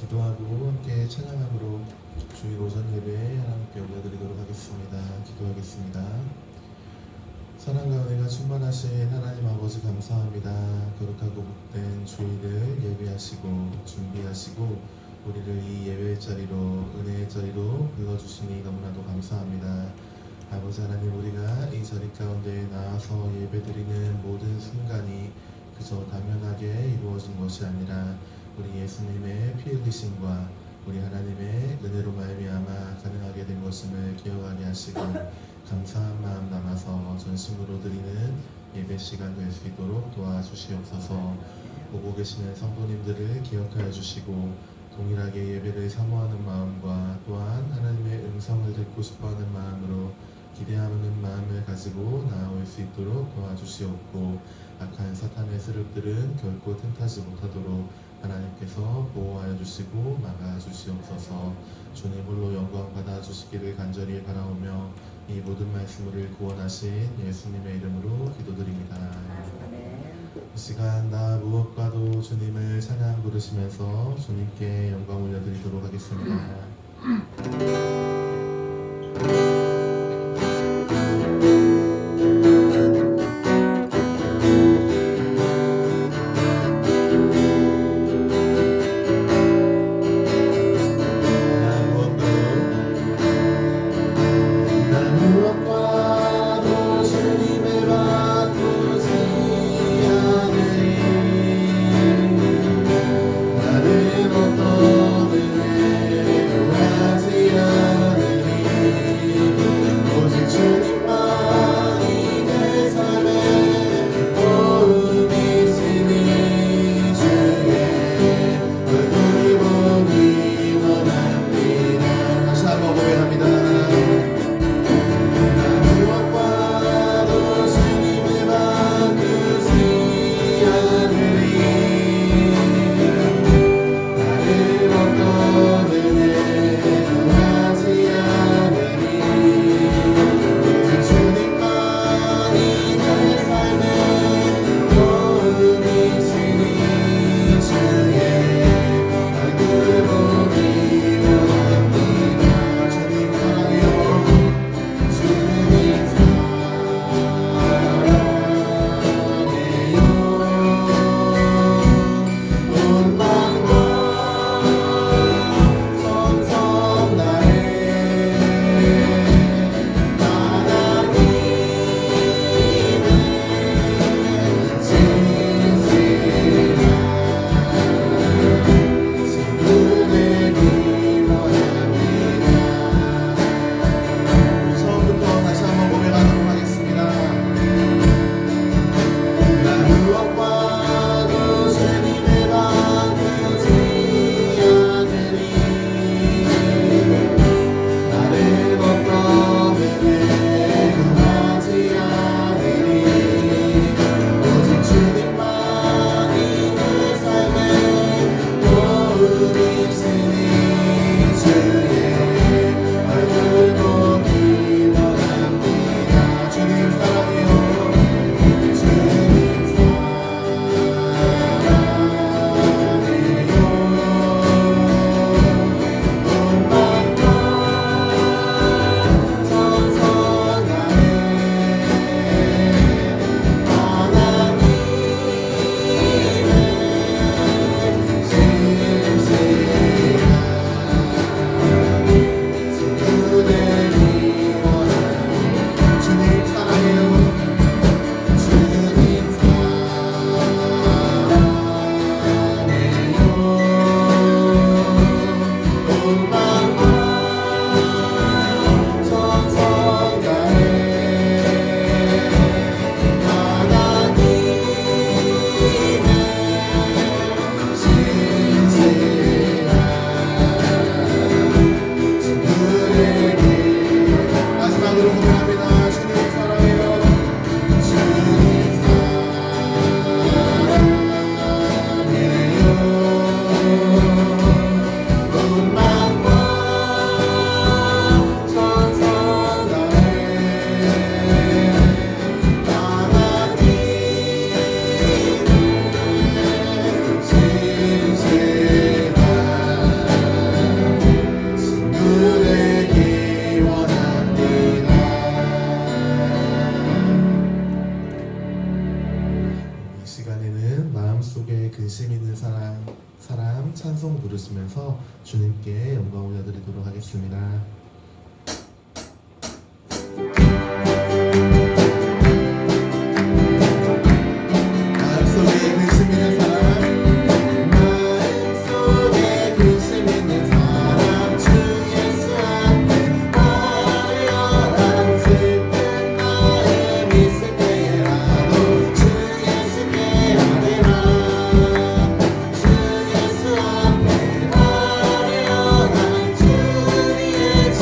기도하고 함께 찬양함으로 주일 오전 예배에 하나님께 올려드리도록 하겠습니다. 기도하겠습니다. 사랑과 은혜가 충만하신 하나님 아버지 감사합니다. 거룩하고 복된 주일을 예배하시고 준비하시고 우리를 이 예배의 자리로 은혜의 자리로 불러주시니 너무나도 감사합니다. 아버지 하나님, 우리가 이 자리 가운데 나와서 예배드리는 모든 순간이 그저 당연하게 이루어진 것이 아니라 우리 예수님의 피 흘리심과 우리 하나님의 은혜로 말미암아 가능하게 된 것임을 기억하게 하시고 감사한 마음 담아서 전심으로 드리는 예배 시간 될 수 있도록 도와주시옵소서. 보고 계시는 성도님들을 기억하여 주시고 동일하게 예배를 사모하는 마음과 또한 하나님의 음성을 듣고 싶어하는 마음으로 기대하는 마음을 가지고 나아올 수 있도록 도와주시옵고 악한 사탄의 세력들은 결코 틈타지 못하도록 하나님께서 보호하여 주시고 막아 주시옵소서. 주님 홀로 영광 받아 주시기를 간절히 바라오며 이 모든 말씀을 구원하신 예수님의 이름으로 기도드립니다. 이 시간 나 무엇과도 주님을 찬양 부르시면서 주님께 영광 올려드리도록 하겠습니다. 나는 어떤 은혜로 하지 않아 마음속에 근심 있는 사람 찬송 부르시면서 주님께 영광 올려드리도록 하겠습니다. 마음속에 근심 있는 사람, 마음속에 근심 있는 사람, 주 예수 앞에 아뢰어라. 슬픈 마음 있을 때라도 주 예수께 아뢰라. 주 예수 앞에 아뢰어라. 주 위에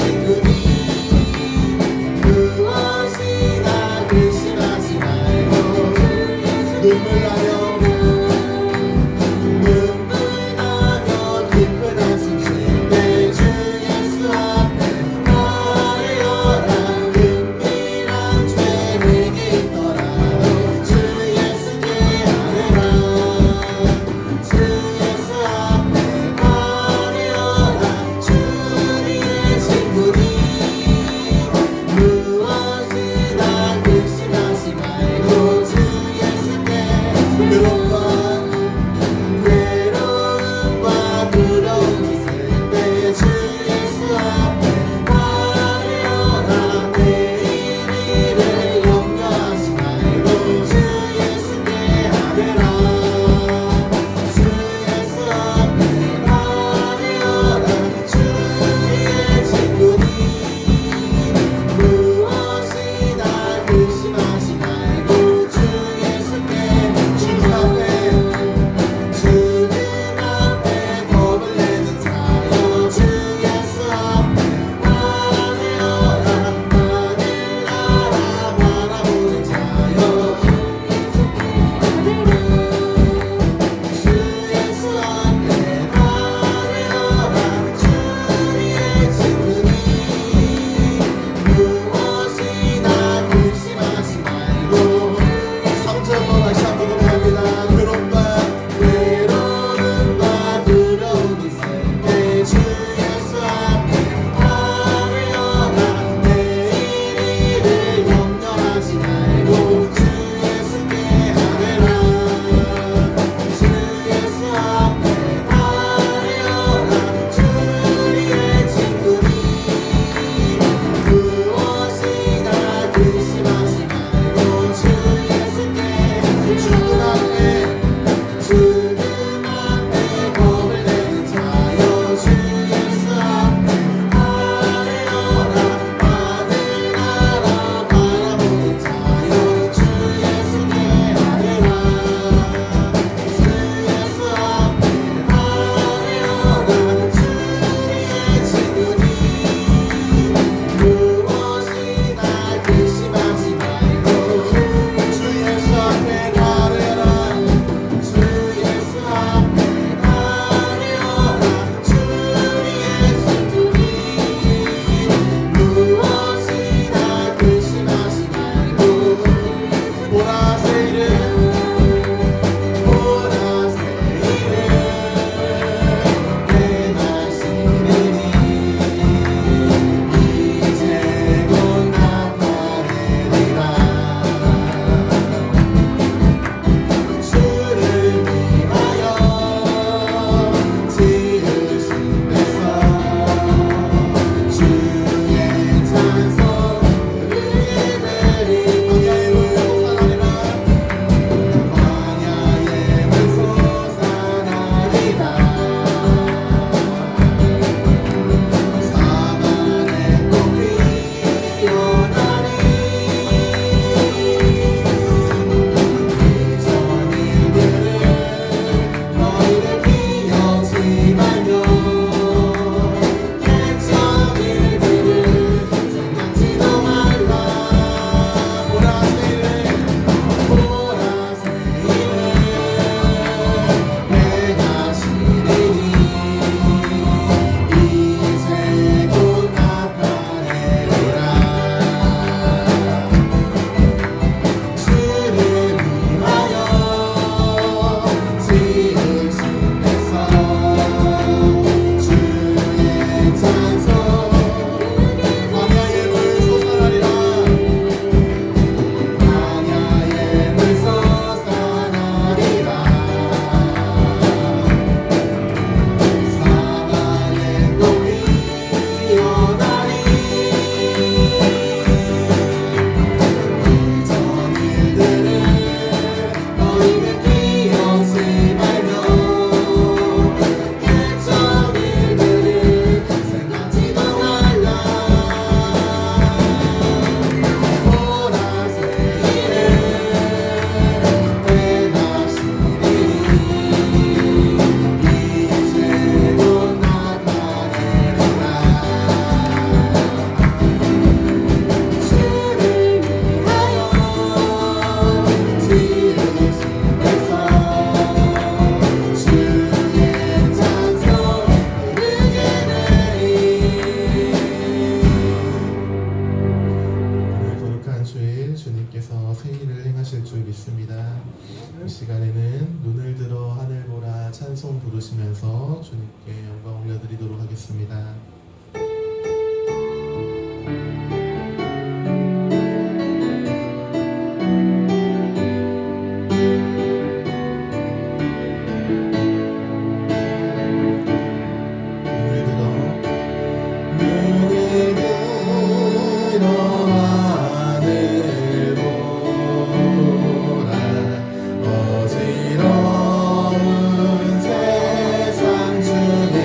기도하겠습니다. 눈을 들어 하늘 보라 어지러운 세상 중에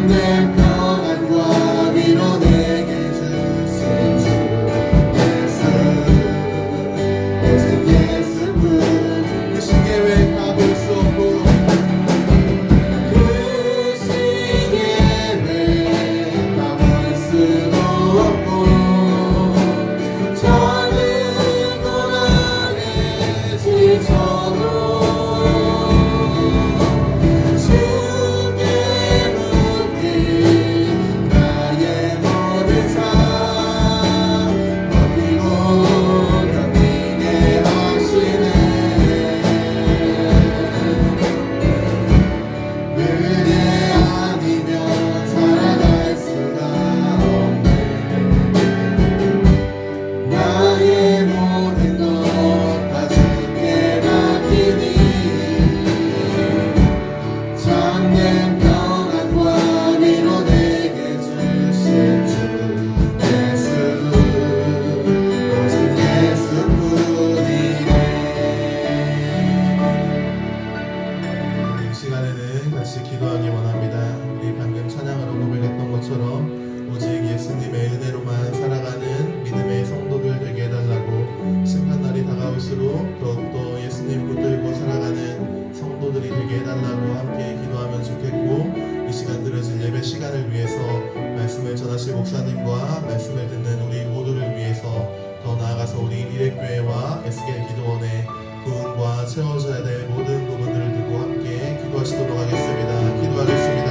참된 평안과 위로 내게 주신 주 예수 오직 예수뿐 그 시계 왜 가볼 수 없고 그 시계 왜 가볼 수도 없고 저는 고난에 지쳐도 같이 기도하기 원합니다. 우리 방금 찬양으로 고백했던 것처럼 오직 예수님의 은혜로만 살아가는 믿음의 성도들 되게 해달라고 심판날이 다가올수록 더욱더 예수님 붙들고 살아가는 성도들이 되게 해달라고 함께 기도하면 좋겠고 이 시간 드려질 예배 시간을 위해서 말씀을 전하실 목사님과 말씀을 듣는 우리 모두를 위해서 더 나아가서 우리 일회교회와 에스겔 기도원의 부흥과 채워져야 될 모든 부분들을 두고 함께 기도하시도록 하겠습니다. 기도하겠습니다.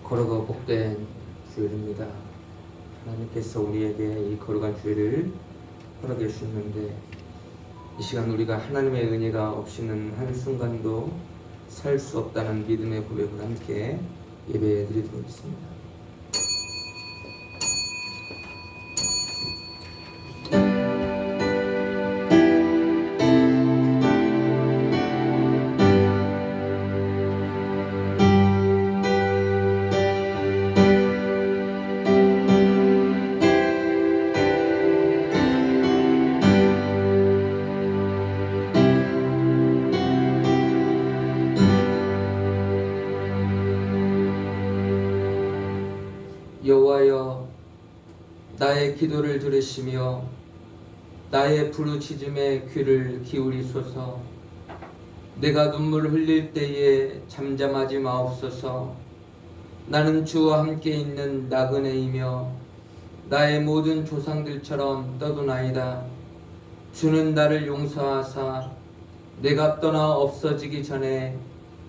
거룩하고 복된 주일입니다. 하나님께서 우리에게 이 거룩한 주일을 허락해 주셨는데 이 시간 우리가 하나님의 은혜가 없이는 한순간도 살 수 없다는 믿음의 고백을 함께 예배해 드리도록 하겠습니다. 여호와여, 나의 기도를 들으시며 나의 부르짖음에 귀를 기울이소서. 내가 눈물 흘릴 때에 잠잠하지 마옵소서. 나는 주와 함께 있는 나그네이며 나의 모든 조상들처럼 떠도나이다. 주는 나를 용서하사 내가 떠나 없어지기 전에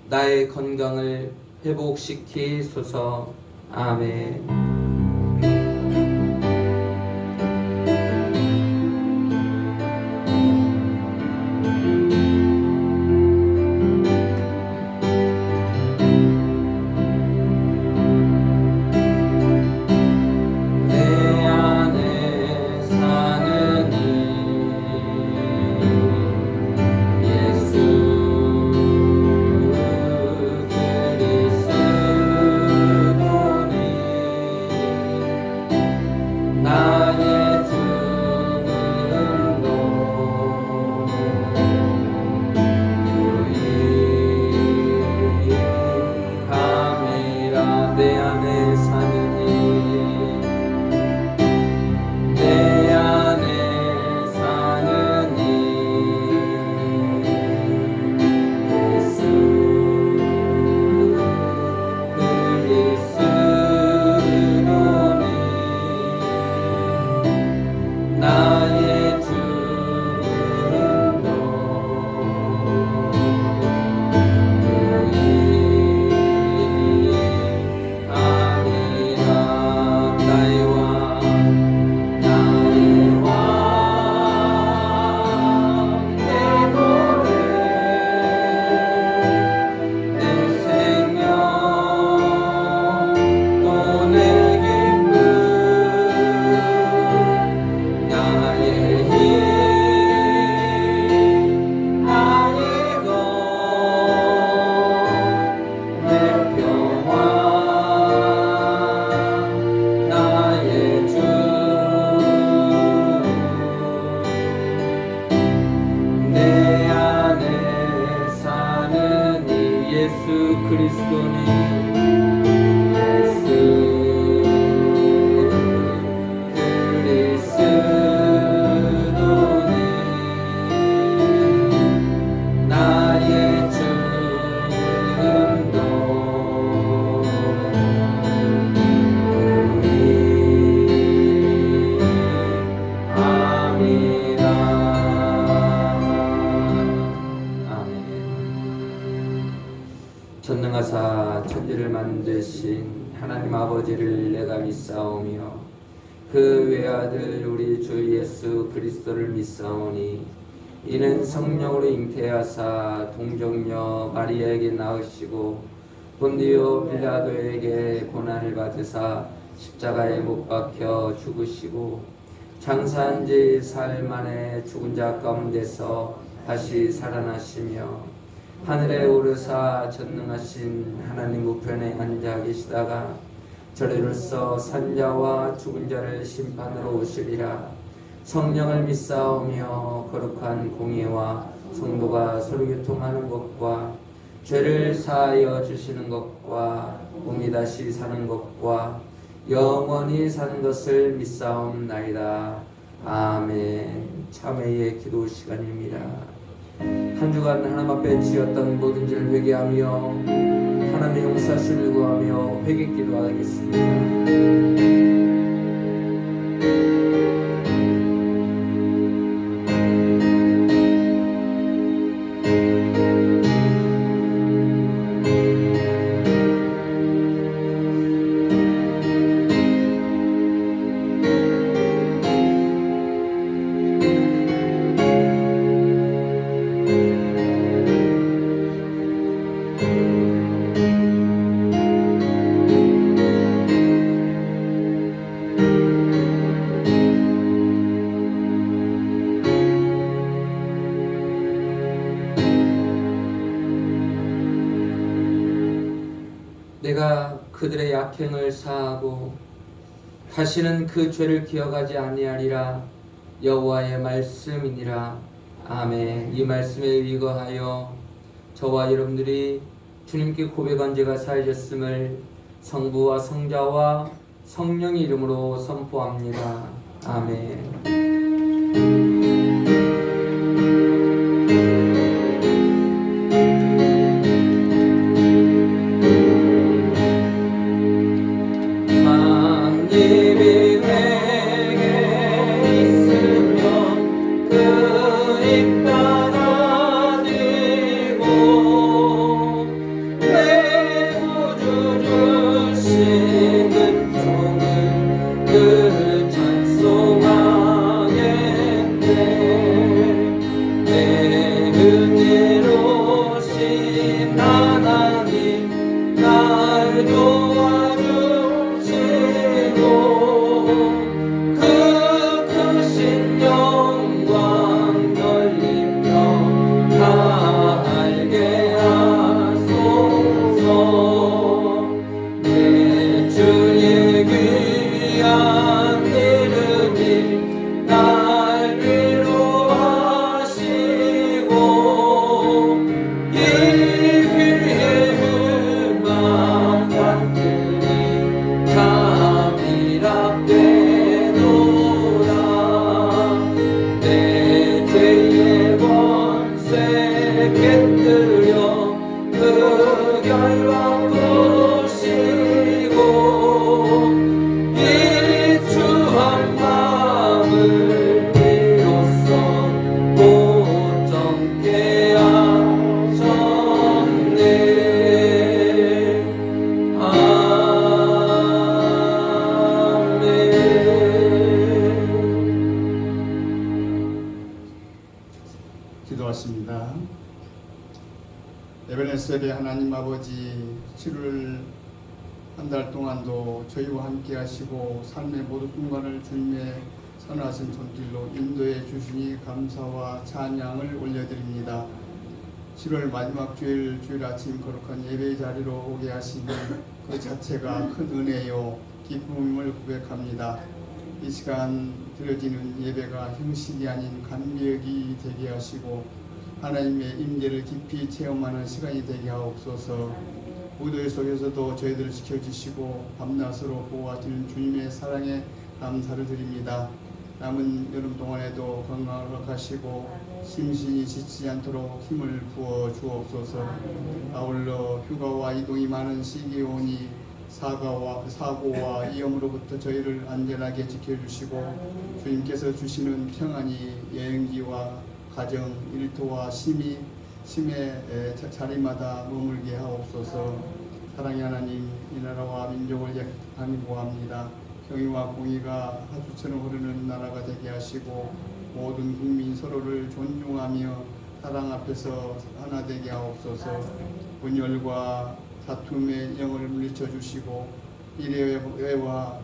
나의 건강을 회복시키소서. 아멘. 그리스도니 예수 그리스도니 나의 죽음도 의미함이라. 아멘. 전능하사 천지를 만드신 하나님 아버지를 내가 믿사오며 그 외아들 우리 주 예수 그리스도를 믿사오니 이는 성령으로 잉태하사 동정녀 마리아에게 낳으시고 본디오 빌라도에게 고난을 받으사 십자가에 못 박혀 죽으시고 장사한 지 사흘 만에 죽은 자 가운데서 다시 살아나시며 하늘에 오르사 전능하신 하나님 우편에 앉아 계시다가 저리로서 산자와 죽은 자를 심판으로 오시리라. 성령을 믿사오며 거룩한 공예와 성도가 서로 교통하는 것과 죄를 사하여 주시는 것과 몸이 다시 사는 것과 영원히 사는 것을 믿사옵나이다. 아멘. 참회의 기도 시간입니다. 한 주간 하나님 앞에 지었던 모든 죄를 회개하며 하나님의 용서하심을 구하며 회개 기도하겠습니다. 내가 그들의 약행을 사하고 다시는 그 죄를 기억하지 아니하리라. 여호와의 말씀이니라. 아멘. 이 말씀에 의거하여 저와 여러분들이 주님께 고백한 죄가 사해졌음을 성부와 성자와 성령의 이름으로 선포합니다. 아멘. 기도하십니다. 에베네셀의 하나님 아버지, 7월 한 달 동안도 저희와 함께 하시고 삶의 모든 순간을 주님의 선하신 손길로 인도해 주시니 감사와 찬양을 올려드립니다. 7월 마지막 주일 아침 거룩한 예배의 자리로 오게 하시니 그 자체가 큰 은혜요 기쁨을 고백합니다. 이 시간 드려지는 예배가 형식이 아닌 감격이 되게 하시고 하나님의 임재를 깊이 체험하는 시간이 되게 하옵소서. 무더위 속에서도 저희들을 지켜주시고 밤낮으로 보호하시는 주님의 사랑에 감사를 드립니다. 남은 여름 동안에도 건강을 허락하시고 심신이 지치지 않도록 힘을 부어 주옵소서. 아울러 휴가와 이동이 많은 시기에 오니 사고와 위험으로부터 저희를 안전하게 지켜주시고 주님께서 주시는 평안이 여행지와 가정, 일터와 심의 자리마다 머물게 하옵소서. 사랑의 하나님, 이 나라와 민족을 간구합니다. 정의와 공의가 하수처럼 흐르는 나라가 되게 하시고 모든 국민 서로를 존중하며 사랑 앞에서 하나 되게 하옵소서. 분열과 다툼의 영을 물리쳐 주시고 이래와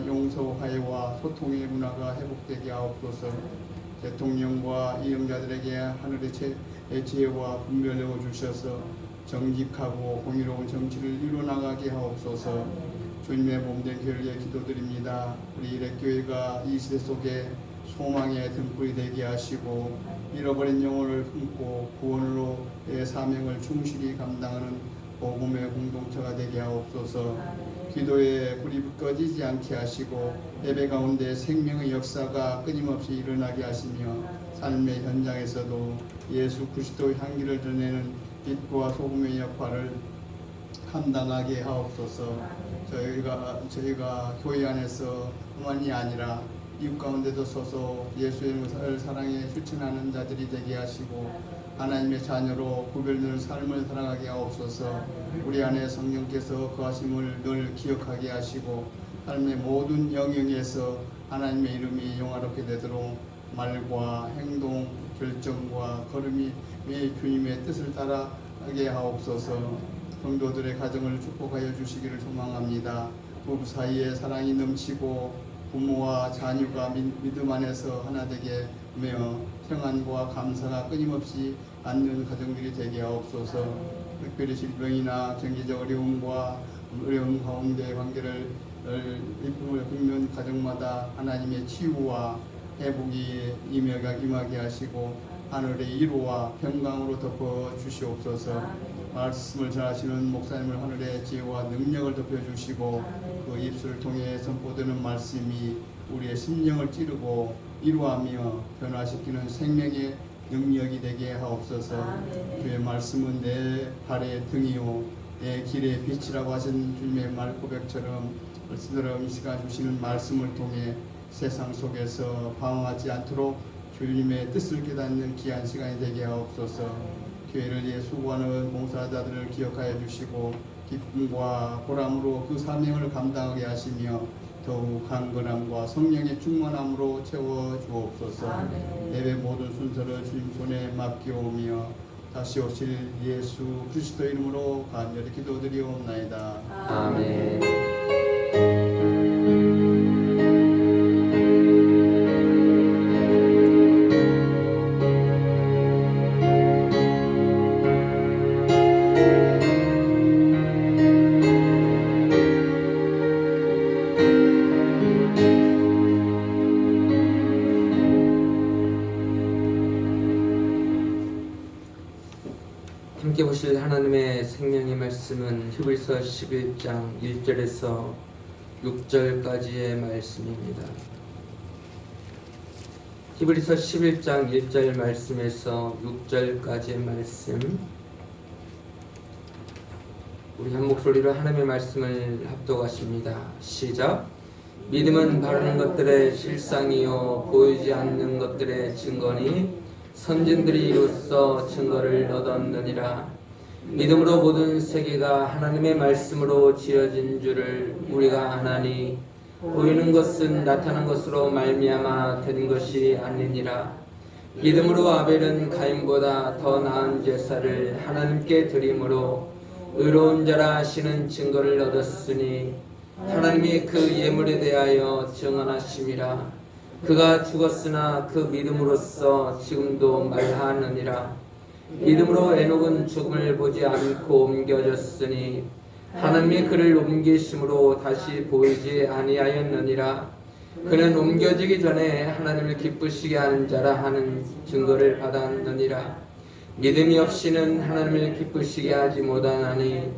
용서, 화해와 소통의 문화가 회복되게 하옵소서. 대통령과 이영자들에게 하늘의 지혜와 분별력을 주셔서 정직하고 공의로운 정치를 이루어나가게 하옵소서. 주님의 몸된 교회에 기도드립니다. 우리 일렉교회가 이 시대 속에 소망의 등불이 되게 하시고 잃어버린 영혼을 품고 구원으로의 사명을 충실히 감당하는 복음의 공동체가 되게 하옵소서. 기도에 불이 꺼지지 않게 하시고 예배 가운데 생명의 역사가 끊임없이 일어나게 하시며 삶의 현장에서도 예수 그리스도의 향기를 드러내는 빛과 소금의 역할을 감당하게 하옵소서. 저희가 교회 안에서 뿐만이 아니라 이웃 가운데도 서서 예수의 사랑에 실천하는 자들이 되게 하시고 하나님의 자녀로 구별되는 삶을 살아가게 하옵소서. 우리 안에 성령께서 거하심을 늘 기억하게 하시고 삶의 모든 영역에서 하나님의 이름이 영화롭게 되도록 말과 행동, 결정과 걸음이 주님의 뜻을 따라가게 하옵소서. 성도들의 가정을 축복하여 주시기를 소망합니다. 부부 사이에 사랑이 넘치고 부모와 자녀가 믿음 안에서 하나 되게 하며 평안과 감사가 끊임없이 않는 가정들이 되게 하옵소서. 특별히 질병이나 경제적 어려움 가운데 관계를 겪는 가정마다 하나님의 치유와 회복이 임하게 하시고 하늘의 위로와 평강으로 덮어 주시옵소서. 말씀을 전하시는 목사님을 하늘의 지혜와 능력을 덮여 주시고 그 입술을 통해 선포되는 말씀이 우리의 심령을 찌르고 이루하며 변화시키는 생명의 능력이 되게 하옵소서. 주의 말씀은 내 발의 등이요 내 길의 빛이라고 하신 주님의 말 고백처럼 말씀처럼 이 시간 주시는 말씀을 통해 세상 속에서 방황하지 않도록 주님의 뜻을 깨닫는 귀한 시간이 되게 하옵소서. 교회를 위해 수고하는 봉사자들을 기억하여 주시고 기쁨과 보람으로 그 사명을 감당하게 하시며 더욱 강건함과 성령의 충만함으로 채워 주옵소서. 예배 모든 순서를 주님 손에 맡기오며 다시 오실 예수 그리스도 이름으로 간절히 기도드리옵나이다. 아멘. 함께 보실 하나님의 생명의 말씀은 히브리서 11장 1절에서 6절까지의 말씀입니다. 히브리서 11장 1절 말씀에서 6절까지의 말씀, 우리 한 목소리로 하나님의 말씀을 합독하십니다. 시작. 믿음은 바라는 것들의 실상이요 보이지 않는 것들의 증거니 선진들이 이로써 증거를 얻었느니라. 믿음으로 모든 세계가 하나님의 말씀으로 지어진 줄을 우리가 아나니 보이는 것은 나타난 것으로 말미암아 된 것이 아니니라. 믿음으로 아벨은 가인보다 더 나은 제사를 하나님께 드림으로 의로운 자라 하시는 증거를 얻었으니 하나님이 그 예물에 대하여 증언하심이라. 그가 죽었으나 그 믿음으로써 지금도 말하느니라. 믿음으로 에녹은 죽음을 보지 않고 옮겨졌으니 하나님이 그를 옮기심으로 다시 보이지 아니하였느니라. 그는 옮겨지기 전에 하나님을 기쁘시게 하는 자라 하는 증거를 받았느니라. 믿음이 없이는 하나님을 기쁘시게 하지 못하나니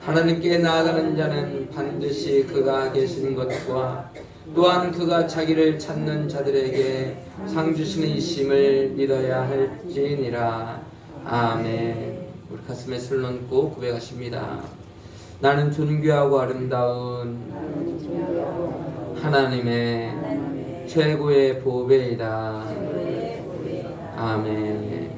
하나님께 나아가는 자는 반드시 그가 계신 것과 또한 그가 자기를 찾는 자들에게 상 주시는 이심을 믿어야 할지니라. 아멘. 우리 가슴에 손을 얹고 고백하십니다. 나는 존귀하고 아름다운 하나님의 최고의 보배이다. 아멘.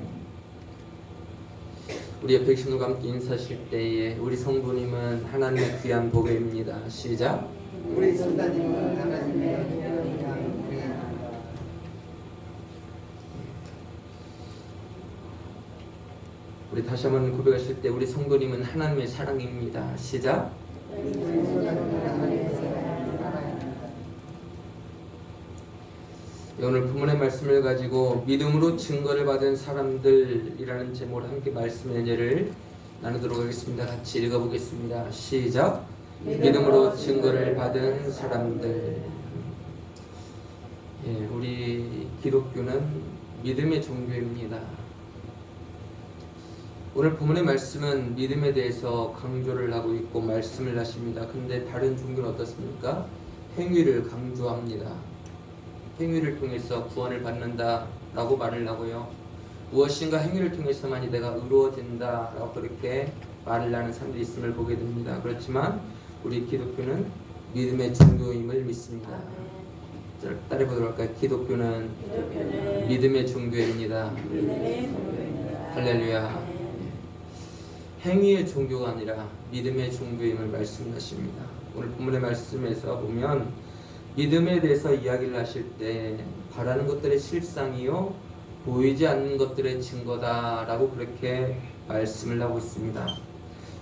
우리 옆에 계신 분과 함께 인사하실 때에 우리 성도님은 하나님의 귀한 보배입니다. 시작. 우리 성도님은 하나님의 귀한 보배입니다. 우리 다시 한번 고백하실 때 우리 성도님은 하나님의 사랑입니다. 시작. 오늘 본문의 말씀을 가지고 믿음으로 증거를 받은 사람들이라는 제목으로 함께 말씀의 은혜를 나누도록 하겠습니다. 같이 읽어보겠습니다. 시작. 믿음으로 증거를 받은 사람들. 예, 우리 기독교는 믿음의 종교입니다. 오늘 본문의 말씀은 믿음에 대해서 강조를 하고 있고 말씀을 하십니다. 근데 다른 종교는 어떻습니까? 행위를 강조합니다. 행위를 통해서 구원을 받는다 라고 말을 하고요. 무엇인가 행위를 통해서만이 내가 의로워진다 라고 그렇게 말을 하는 사람들이 있음을 보게 됩니다. 그렇지만 우리 기독교는 믿음의 종교임을 믿습니다. 따라해보도록 할까요? 기독교는 믿음의 종교입니다. 할렐루야. 행위의 종교가 아니라 믿음의 종교임을 말씀하십니다. 오늘 본문의 말씀에서 보면 믿음에 대해서 이야기를 하실 때 바라는 것들의 실상이요 보이지 않는 것들의 증거다라고 그렇게 말씀을 하고 있습니다.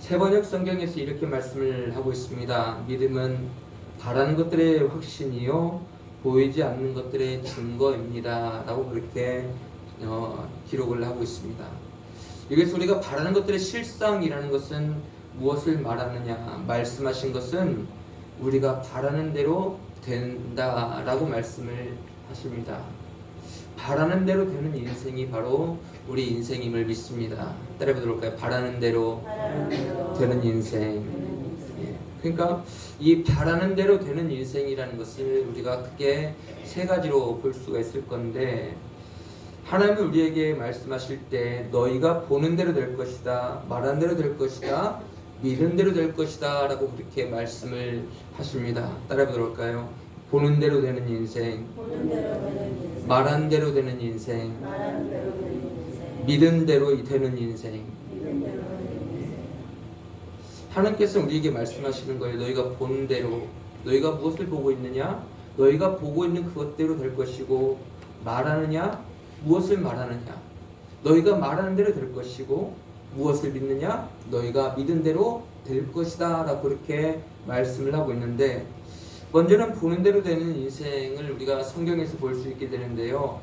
세번역 성경에서 이렇게 말씀을 하고 있습니다. 믿음은 바라는 것들의 확신이요 보이지 않는 것들의 증거입니다 라고 그렇게 기록을 하고 있습니다. 여기서 우리가 바라는 것들의 실상이라는 것은 무엇을 말하느냐, 말씀하신 것은 우리가 바라는 대로 된다라고 말씀을 하십니다. 바라는 대로 되는 인생이 바로 우리 인생임을 믿습니다. 따라해보도록 할까요? 바라는 대로 되는 인생. 예. 그러니까 이 바라는 대로 되는 인생이라는 것을 우리가 크게 세 가지로 볼 수가 있을 건데, 하나님은 우리에게 말씀하실 때 너희가 보는 대로 될 것이다, 말한 대로 될 것이다, 믿은 대로 될 것이다 라고 그렇게 말씀을 하십니다. 따라해보도록 할까요? 보는 대로 되는 인생, 말한 대로 되는 인생, 믿은 대로 되는 인생. 하나님께서 우리에게 말씀하시는 거예요. 너희가 보는 대로, 너희가 무엇을 보고 있느냐? 너희가 보고 있는 그것대로 될 것이고, 말하느냐? 무엇을 말하느냐? 너희가 말하는 대로 될 것이고, 무엇을 믿느냐? 너희가 믿은 대로 될 것이다 라고 그렇게 말씀을 하고 있는데, 먼저는 보는 대로 되는 인생을 우리가 성경에서 볼 수 있게 되는데요.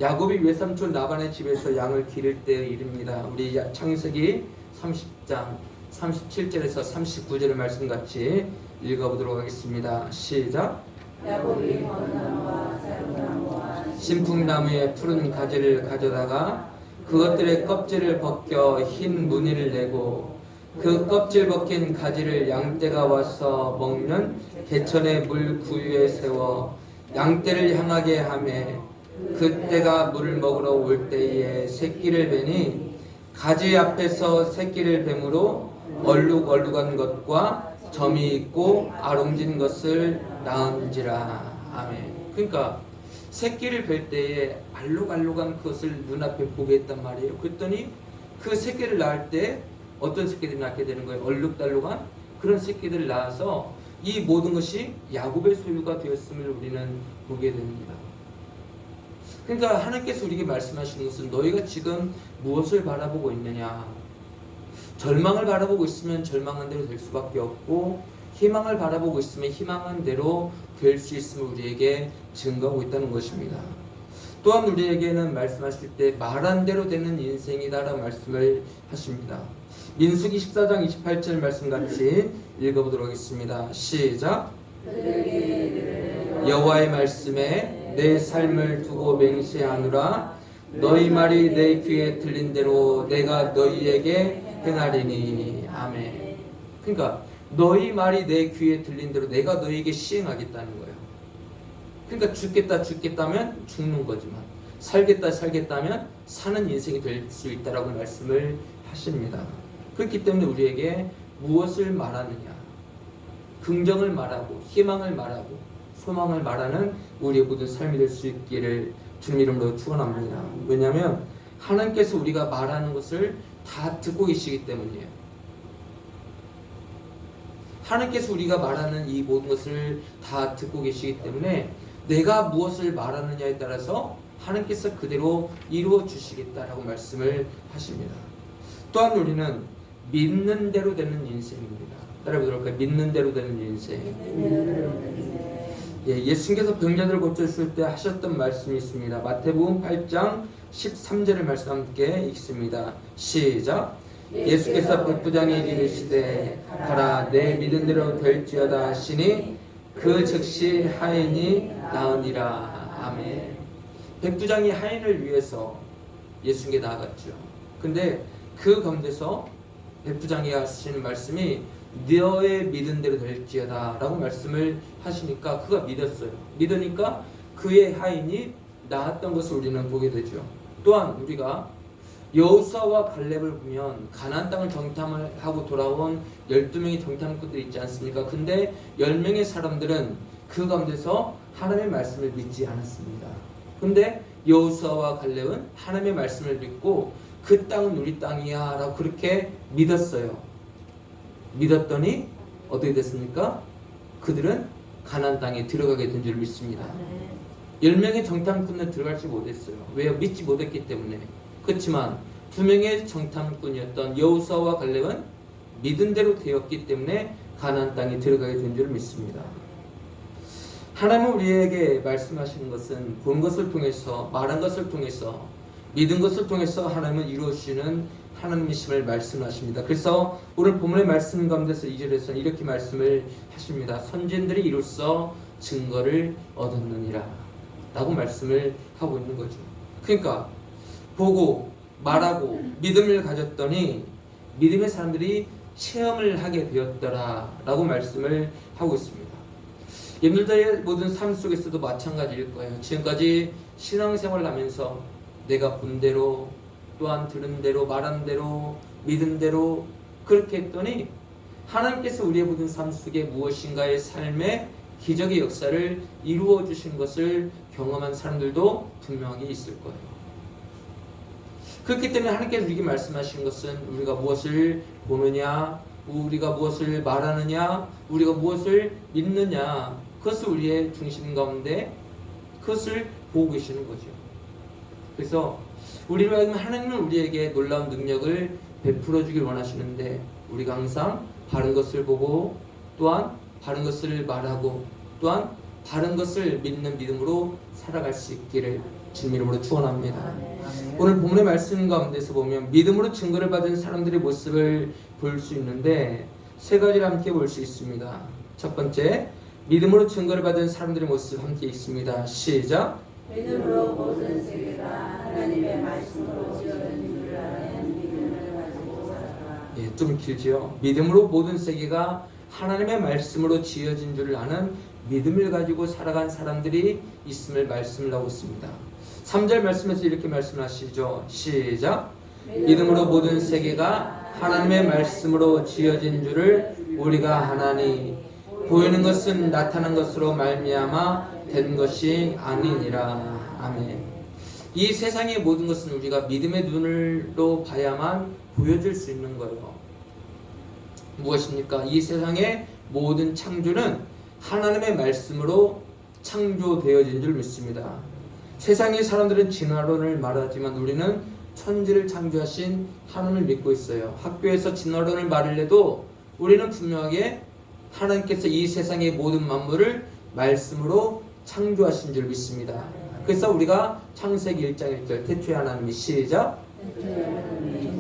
야곱이 외삼촌 라반의 집에서 양을 기를 때의 일입니다. 우리 창세기 30장 37절에서 39절의 말씀 같이 읽어보도록 하겠습니다. 시작. 야곱이 번나무와 사용나무와 신풍나무의 푸른 가지를 가져다가 그것들의 껍질을 벗겨 흰 무늬를 내고 그 껍질 벗긴 가지를 양떼가 와서 먹는 개천의 물 구유에 세워 양떼를 향하게 하매 그때가 물을 먹으러 올 때에 새끼를 베니 가지 앞에서 새끼를 뱀으로 얼룩얼룩한 것과 점이 있고 아롱진 것을 낳은지라. 아멘. 그러니까 새끼를 뵐 때에 알록알록한 그것을 눈앞에 보게 했단 말이에요. 그랬더니 그 새끼를 낳을 때 어떤 새끼들이 낳게 되는 거예요? 얼룩달룩한 그런 새끼들을 낳아서 이 모든 것이 야곱의 소유가 되었음을 우리는 보게 됩니다. 그러니까 하나님께서 우리에게 말씀하시는 것은 너희가 지금 무엇을 바라보고 있느냐? 절망을 바라보고 있으면 절망한 대로 될 수밖에 없고, 희망을 바라보고 있으면 희망한 대로 될 수 있음을 우리에게 증거하고 있다는 것입니다. 또한 우리에게는 말씀하실 때 말한 대로 되는 인생이다라는 말씀을 하십니다. 민수기 14장 28절 말씀 같이 읽어보도록 하겠습니다. 시작. 그들에게 이르기를 여호와의 말씀에 내 삶을 두고 맹세하노라. 너희 말이 내 귀에 들린 대로 내가 너희에게 행하리니. 아멘. 그러니까 너희 말이 내 귀에 들린 대로 내가 너희에게 시행하겠다는 거예요. 그러니까 죽겠다면 죽는 거지만 살겠다면 사는 인생이 될 수 있다라고 말씀을 하십니다. 그렇기 때문에 우리에게 무엇을 말하느냐, 긍정을 말하고 희망을 말하고 소망을 말하는 우리의 모든 삶이 될 수 있기를 주님 이름으로 축원합니다. 왜냐하면 하나님께서 우리가 말하는 것을 다 듣고 계시기 때문이에요. 하나님께서 우리가 말하는 이 모든 것을 다 듣고 계시기 때문에 내가 무엇을 말하느냐에 따라서 하나님께서 그대로 이루어 주시겠다라고 말씀을 하십니다. 또한 우리는 믿는 대로 되는 인생입니다. 따라해보도록 할까요? 믿는 대로 되는 인생. 예수님께서 병자들을 고쳤을 때 하셨던 말씀이 있습니다. 마태복음 8장 13절의 말씀 함께 읽습니다. 시작. 예수께서 백부장에게 이르시되 가라 내 믿은 대로 될지어다 하시니 그 즉시 하인이 나으니라. 아멘. 백부장이 하인을 위해서 예수님께 나아갔죠. 근데 그 가운데서 백부장이 하시는 말씀이 너의 믿은 대로 될지어다 라고 말씀을 하시니까 그가 믿었어요. 믿으니까 그의 하인이 나았던 것을 우리는 보게 되죠. 또한 우리가 여호수아와 갈렙을 보면 가나안 땅을 정탐을 하고 돌아온 12명의 정탐꾼들이 있지 않습니까? 근데 10명의 사람들은 그 가운데서 하나님의 말씀을 믿지 않았습니다. 근데 여호수아와 갈렙은 하나님의 말씀을 믿고 그 땅은 우리 땅이야 라고 그렇게 믿었어요. 믿었더니 어떻게 됐습니까? 그들은 가나안 땅에 들어가게 된 줄 믿습니다. 10명의 정탐꾼은 들어갈지 못했어요. 왜요? 믿지 못했기 때문에. 그렇지만 2명의 정탐꾼이었던 여호수아와 갈렙은 믿은 대로 되었기 때문에 가나안 땅에 들어가게 된 줄 믿습니다. 하나님은 우리에게 말씀하시는 것은 본 것을 통해서, 말한 것을 통해서, 믿은 것을 통해서 하나님은 이루어주시는 하나님이심을 말씀하십니다. 그래서 오늘 본문의 말씀 가운데서 2절에서는 이렇게 말씀을 하십니다. 선지자들이 이로써 증거를 얻었느니라 라고 말씀을 하고 있는 거죠. 그러니까 보고 말하고 믿음을 가졌더니 믿음의 사람들이 체험을 하게 되었더라 라고 말씀을 하고 있습니다. 여러분들의 모든 삶 속에서도 마찬가지일 거예요. 지금까지 신앙생활을 하면서 내가 본 대로 또한 들은 대로 말한 대로 믿은 대로 그렇게 했더니 하나님께서 우리의 모든 삶 속에 무엇인가의 삶의 기적의 역사를 이루어 주신 것을 경험한 사람들도 분명히 있을 거예요. 그렇기 때문에 하나님께서 우리에게 말씀하시는 것은 우리가 무엇을 보느냐, 우리가 무엇을 말하느냐, 우리가 무엇을 믿느냐, 그것을 우리의 중심 가운데 그것을 보고 계시는 거죠. 그래서 우리는 하나님은 우리에게 놀라운 능력을 베풀어 주길 원하시는데 우리가 항상 바른 것을 보고 또한 바른 것을 말하고 또한 바른 것을 믿는 믿음으로 살아갈 수 있기를 주님 이름으로 축원합니다. 오늘 본문의 말씀 가운데서 보면 믿음으로 증거를 받은 사람들의 모습을 볼 수 있는데 세 가지를 함께 볼 수 있습니다. 첫 번째, 믿음으로 증거를 받은 사람들의 모습 함께 있습니다. 시작. 믿음으로 모든 세계가 하나님의 말씀으로 지어진 줄 아는 믿음을 가지고 살아가. 예, 좀 길지요. 믿음으로 모든 세계가 하나님의 말씀으로 지어진 줄 아는 믿음을 가지고 살아간 사람들이 있음을 말씀을 하고 있습니다. 3절 말씀에서 이렇게 말씀하시죠. 시작. 믿음으로 모든 세계가 하나님의 말씀으로 지어진 줄을 우리가 하나니 보이는 것은 나타난 것으로 말미암아 된 것이 아니니라. 아멘. 이 세상의 모든 것은 우리가 믿음의 눈으로 봐야만 보여줄 수 있는 거예요. 무엇입니까? 이 세상의 모든 창조는 하나님의 말씀으로 창조되어진 줄 믿습니다. 세상의 사람들은 진화론을 말하지만 우리는 천지를 창조하신 하나님을 믿고 있어요. 학교에서 진화론을 말을 해도 우리는 분명하게 하나님께서 이 세상의 모든 만물을 말씀으로 창조하신 줄 믿습니다. 그래서 우리가 창세기 1장 1절 태초에 하나님이 시작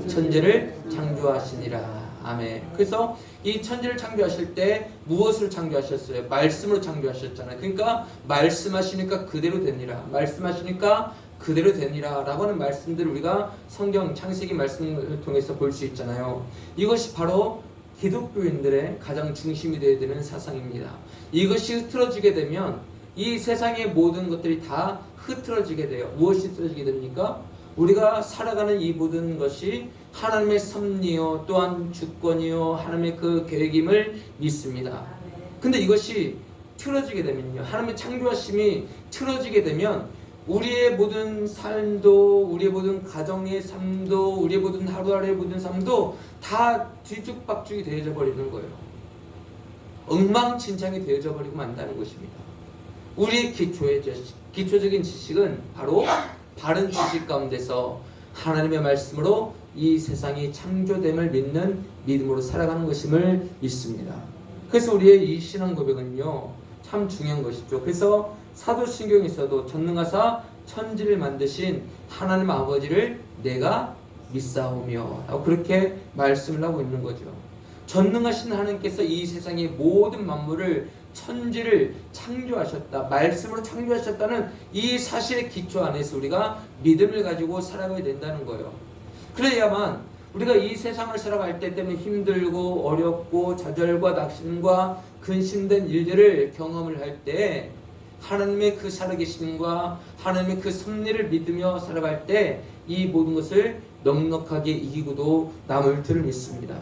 천지를 창조하시니라. 아멘. 그래서 이 천지를 창조하실 때 무엇을 창조하셨어요? 말씀으로 창조하셨잖아요. 그러니까 말씀하시니까 그대로 되니라. 말씀하시니까 그대로 되니라 라고 하는 말씀들을 우리가 성경 창세기 말씀을 통해서 볼 수 있잖아요. 이것이 바로 기독교인들의 가장 중심이 되어야 되는 사상입니다. 이것이 흐트러지게 되면 이 세상의 모든 것들이 다 흐트러지게 돼요. 무엇이 흐트러지게 됩니까? 우리가 살아가는 이 모든 것이 하나님의 섭리요 또한 주권이요 하나님의 그 계획임을 믿습니다. 근데 이것이 틀어지게 되면요, 하나님의 창조하심이 틀어지게 되면 우리의 모든 삶도, 우리의 모든 가정의 삶도, 우리의 모든 하루하루의 모든 삶도 다 뒤죽박죽이 되어져 버리는 거예요. 엉망진창이 되어져 버리고 만다는 것입니다. 우리의 기초적인 지식은 바로 바른 지식 가운데서 하나님의 말씀으로 이 세상이 창조됨을 믿는 믿음으로 살아가는 것임을 믿습니다. 그래서 우리의 이 신앙 고백은요, 참 중요한 것이죠. 그래서 사도신경에서도 전능하사 천지를 만드신 하나님 아버지를 내가 믿사오며 라고 그렇게 말씀을 하고 있는 거죠. 전능하신 하나님께서 이 세상의 모든 만물을 천지를 창조하셨다, 말씀으로 창조하셨다는 이 사실의 기초 안에서 우리가 믿음을 가지고 살아가야 된다는 거예요. 그래야만 우리가 이 세상을 살아갈 때 때문에 힘들고 어렵고 좌절과 낙심과 근심된 일들을 경험을 할 때 하나님의 그 살아계심과 하나님의 그 섭리를 믿으며 살아갈 때 이 모든 것을 넉넉하게 이기고도 남을 줄 믿습니다.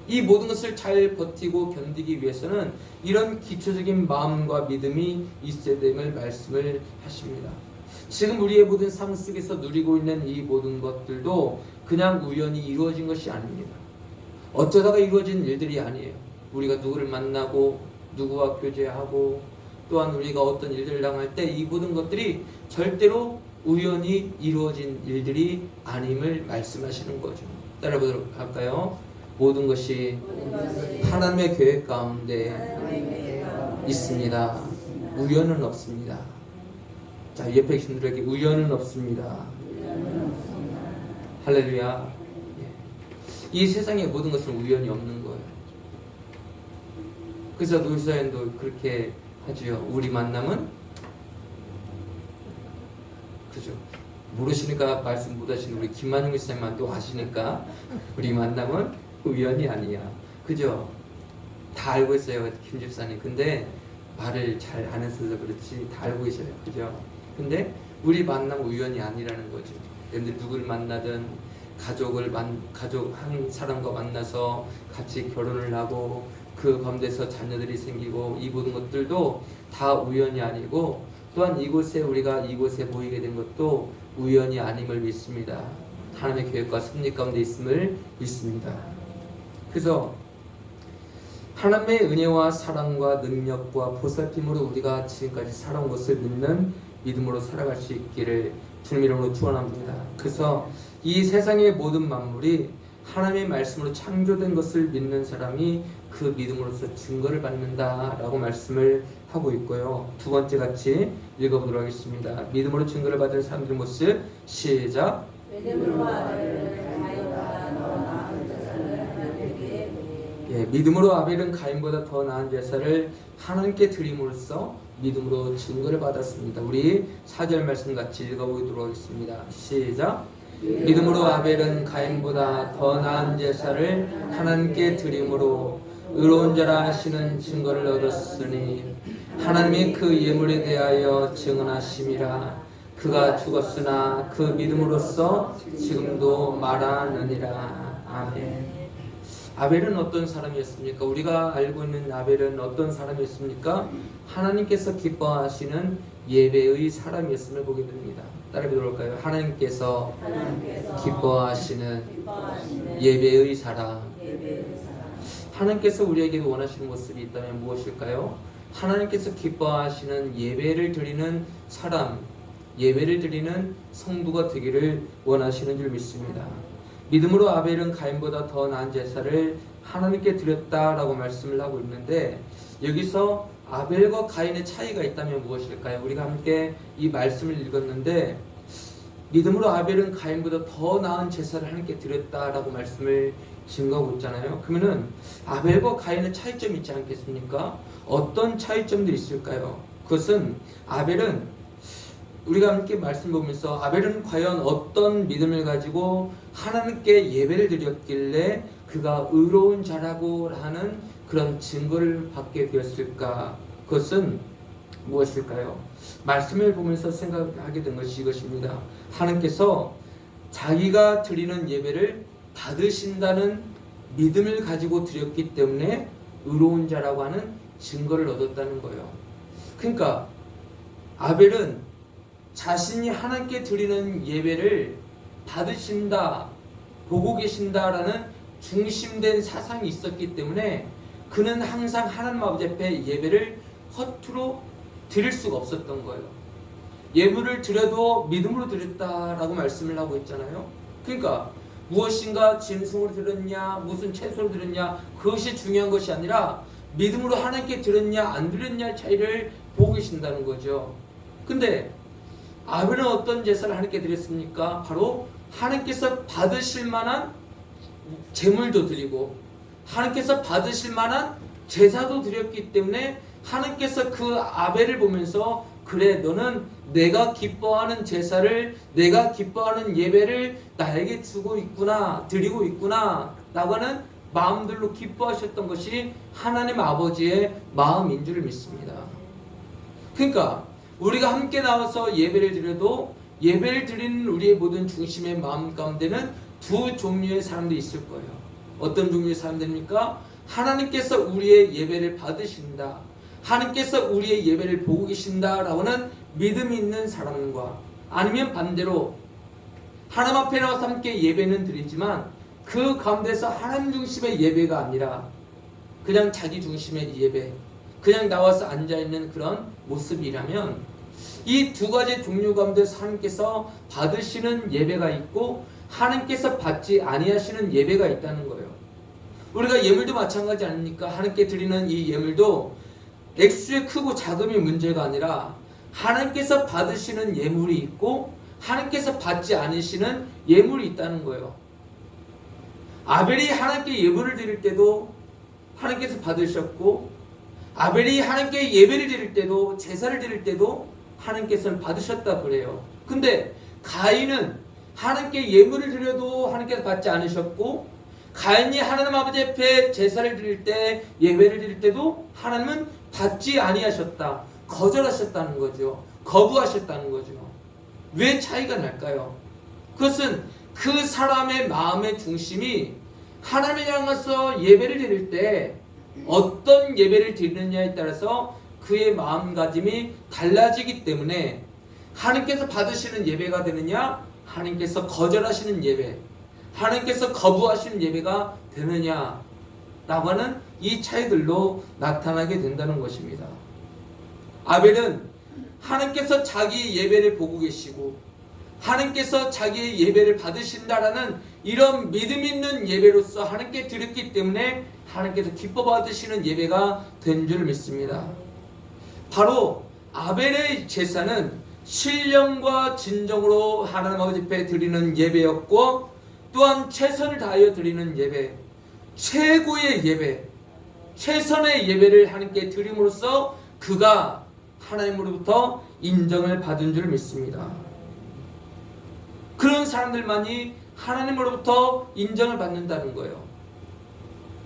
이 모든 것을 잘 버티고 견디기 위해서는 이런 기초적인 마음과 믿음이 있어야 됨을 말씀을 하십니다. 지금 우리의 모든 삶 속에서 누리고 있는 이 모든 것들도 그냥 우연히 이루어진 것이 아닙니다. 어쩌다가 이루어진 일들이 아니에요. 우리가 누구를 만나고 누구와 교제하고 또한 우리가 어떤 일들을 당할 때 이 모든 것들이 절대로 우연히 이루어진 일들이 아님을 말씀하시는 거죠. 따라보도록 할까요? 모든 것이 하나님의 계획 가운데 있습니다. 우연은 없습니다. 자, 옆에 계신 분들에게 우연은 없습니다. 할렐루야. 이 세상의 모든 것은 우연이 없는 거예요. 그래서 노사연도 그렇게 하지요. 우리 만남은 그죠? 모르시니까 말씀 못하시는 우리 김만용 목사님만 또 아시니까 우리 만남은 우연이 아니야. 그죠? 다 알고 있어요, 김 집사님. 근데 말을 잘 안 해서 그렇지 다 알고 계셔요. 그죠? 근데 우리 만남 우연이 아니라는 거죠. 여러분들 누구를 만나든 가족 한 사람과 만나서 같이 결혼을 하고 그 가운데서 자녀들이 생기고 이 모든 것들도 다 우연이 아니고 또한 우리가 이곳에 모이게 된 것도 우연이 아님을 믿습니다. 하나님의 계획과 섭리 가운데 있음을 믿습니다. 그래서 하나님의 은혜와 사랑과 능력과 보살핌으로 우리가 지금까지 살아온 것을 믿는 믿음으로 살아갈 수 있기를 주님 이름으로 축원합니다. 그래서 이 세상의 모든 만물이 하나님의 말씀으로 창조된 것을 믿는 사람이 그 믿음으로써 증거를 받는다라고 말씀을 하고 있고요. 두 번째 같이 읽어보도록 하겠습니다. 믿음으로 증거를 받은 사람들의 모습 시작. 믿음으로 아벨은 가인보다 더 나은 제사를 하나님께 믿음으로 아벨은 가인보다 더 나은 제사를 하나님께 드림으로써 믿음으로 증거를 받았습니다. 우리 4절 말씀 같이 읽어보도록 하겠습니다. 시작. 믿음으로 아벨은 가인보다 더 나은 제사를 하나님께 드림으로 의로운 자라 하시는 증거를 얻었으니 하나님이 그 예물에 대하여 증언하심이라. 그가 죽었으나 그 믿음으로써 지금도 말하느니라. 아멘. 아벨은 어떤 사람이었습니까? 우리가 알고 있는 아벨은 어떤 사람이었습니까? 하나님께서 기뻐하시는 예배의 사람이었음을 보게 됩니다. 따라해보도록 할까요? 하나님께서 기뻐하시는 예배의 사람. 하나님께서 우리에게 원하시는 모습이 있다면 무엇일까요? 하나님께서 기뻐하시는 예배를 드리는 사람, 예배를 드리는 성도가 되기를 원하시는 줄 믿습니다. 믿음으로 아벨은 가인보다 더 나은 제사를 하나님께 드렸다라고 말씀을 하고 있는데, 여기서 아벨과 가인의 차이가 있다면 무엇일까요? 우리가 함께 이 말씀을 읽었는데, 믿음으로 아벨은 가인보다 더 나은 제사를 하나님께 드렸다라고 말씀을 증거하고 있잖아요. 그러면은 아벨과 가인의 차이점이 있지 않겠습니까? 어떤 차이점들이 있을까요? 그것은 아벨은 우리가 함께 말씀 보면서 아벨은 과연 어떤 믿음을 가지고 하나님께 예배를 드렸길래 그가 의로운 자라고 하는 그런 증거를 받게 되었을까? 그것은 무엇일까요? 말씀을 보면서 생각하게 된 것이 이것입니다. 하나님께서 자기가 드리는 예배를 받으신다는 믿음을 가지고 드렸기 때문에 의로운 자라고 하는 증거를 얻었다는 거예요. 그러니까 아벨은 자신이 하나님께 드리는 예배를 받으신다, 보고 계신다라는 중심된 사상이 있었기 때문에 그는 항상 하나님 아버지 앞에 예배를 허투루 드릴 수가 없었던 거예요. 예물을 드려도 믿음으로 드렸다라고 말씀을 하고 있잖아요. 그러니까 무엇인가 짐승으로 드렸냐, 무슨 채소로 드렸냐, 그것이 중요한 것이 아니라 믿음으로 하나님께 드렸냐 안 드렸냐의 차이를 보고 계신다는 거죠. 근데 아벨은 어떤 제사를 하나님께 드렸습니까? 바로 하나님께서 받으실 만한 제물도 드리고 하나님께서 받으실 만한 제사도 드렸기 때문에 하나님께서 그 아벨을 보면서 그래, 너는 내가 기뻐하는 제사를, 내가 기뻐하는 예배를 나에게 주고 있구나, 드리고 있구나 라고 하는 마음들로 기뻐하셨던 것이 하나님 아버지의 마음인 줄 믿습니다. 그러니까 우리가 함께 나와서 예배를 드려도 예배를 드리는 우리의 모든 중심의 마음 가운데는 두 종류의 사람들이 있을 거예요. 어떤 종류의 사람들입니까? 하나님께서 우리의 예배를 받으신다, 하나님께서 우리의 예배를 보고 계신다라고는 믿음이 있는 사람과, 아니면 반대로 하나님 앞에 나와서 함께 예배는 드리지만 그 가운데서 하나님 중심의 예배가 아니라 그냥 자기 중심의 예배, 그냥 나와서 앉아있는 그런 모습이라면 이 두 가지 종류 가운데서 하나님께서 받으시는 예배가 있고 하나님께서 받지 아니하시는 예배가 있다는 거예요. 우리가 예물도 마찬가지 아닙니까? 하나님께 드리는 이 예물도 액수의 크고 작음이 문제가 아니라 하나님께서 받으시는 예물이 있고 하나님께서 받지 않으시는 예물이 있다는 거예요. 아벨이 하나님께 예물을 드릴 때도 하나님께서 받으셨고, 아벨이 하나님께 예배를 드릴 때도, 제사를 드릴 때도 하나님께서는 받으셨다 그래요. 근데 가인은 하나님께 예물을 드려도 하나님께서 받지 않으셨고, 가인이 하나님 아버지 앞에 제사를 드릴 때, 예배를 드릴 때도 하나님은 받지 아니하셨다, 거절하셨다는 거죠. 거부하셨다는 거죠. 왜 차이가 날까요? 그것은 그 사람의 마음의 중심이 하나님을 향해서 예배를 드릴 때 어떤 예배를 드리느냐에 따라서 그의 마음가짐이 달라지기 때문에 하나님께서 받으시는 예배가 되느냐, 하나님께서 거절하시는 예배, 하나님께서 거부하시는 예배가 되느냐 라고 하는 이 차이들로 나타나게 된다는 것입니다. 아벨은 하나님께서 자기 예배를 보고 계시고 하나님께서 자기의 예배를 받으신다라는 이런 믿음 있는 예배로서 하나님께 드렸기 때문에 하나님께서 기뻐 받으시는 예배가 된 줄 믿습니다. 바로 아벨의 제사는 신령과 진정으로 하나님 아버지 앞에 드리는 예배였고, 또한 최선을 다하여 드리는 예배, 최고의 예배, 최선의 예배를 하나님께 드림으로써 그가 하나님으로부터 인정을 받은 줄 믿습니다. 그런 사람들만이 하나님으로부터 인정을 받는다는 거예요.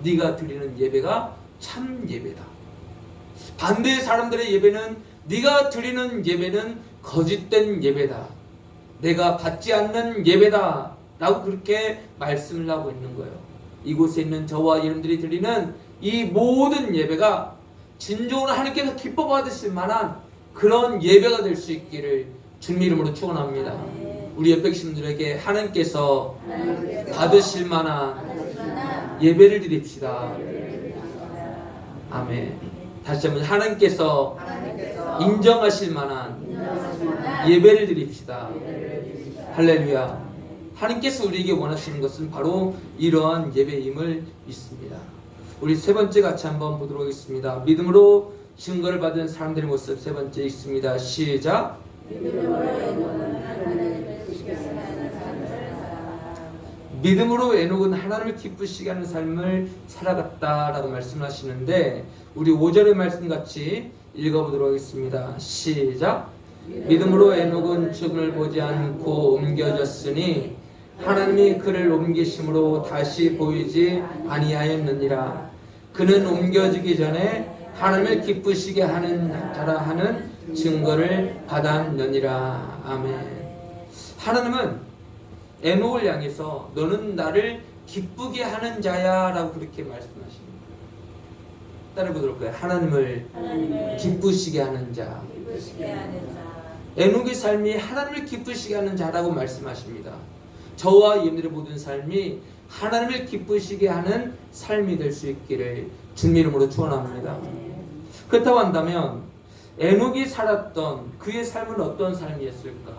네가 드리는 예배가 참 예배다. 반대의 사람들의 예배는, 네가 드리는 예배는 거짓된 예배다, 내가 받지 않는 예배다 라고 그렇게 말씀을 하고 있는 거예요. 이곳에 있는 저와 여러분들이 드리는 이 모든 예배가 진정으로 하나님께서 기뻐 받으실 만한 그런 예배가 될 수 있기를 주님 이름으로 축원합니다. 우리 옆에 계신 분들에게 하나님께서 받으실 만한 예배를 드립시다. 아멘. 다시 한번 하나님께서 인정하실 만한 예배를 드립시다. 할렐루야. 하나님께서 우리에게 원하시는 것은 바로 이러한 예배임을 믿습니다. 우리 세 번째 같이 한번 보도록 하겠습니다. 믿음으로 증거를 받은 사람들의 모습 세 번째 있습니다. 시작. 믿음으로 에녹은 하나님을 기쁘시게 하는 삶을 살아갔다라고 말씀하시는데 우리 5절의 말씀 같이 읽어보도록 하겠습니다. 시작. 믿음으로 에녹은 죽음을 보지 않고 옮겨졌으니 하나님이 그를 옮기심으로 다시 보이지 아니하였느니라. 그는 옮겨지기 전에 하나님을 기쁘시게 하는 자라 하는 증거를 받았느니라. 아멘. 하나님은 에녹을 향해서 너는 나를 기쁘게 하는 자야 라고 그렇게 말씀하십니다. 따라해보도록 할까요? 하나님을 기쁘시게 하는 자. 기쁘시게 하는 자. 에녹의 삶이 하나님을 기쁘시게 하는 자라고 말씀하십니다. 저와 여러분들의 모든 삶이 하나님을 기쁘시게 하는 삶이 될 수 있기를 주님 이름으로 축원합니다. 그렇다고 한다면 에녹이 살았던 그의 삶은 어떤 삶이었을까?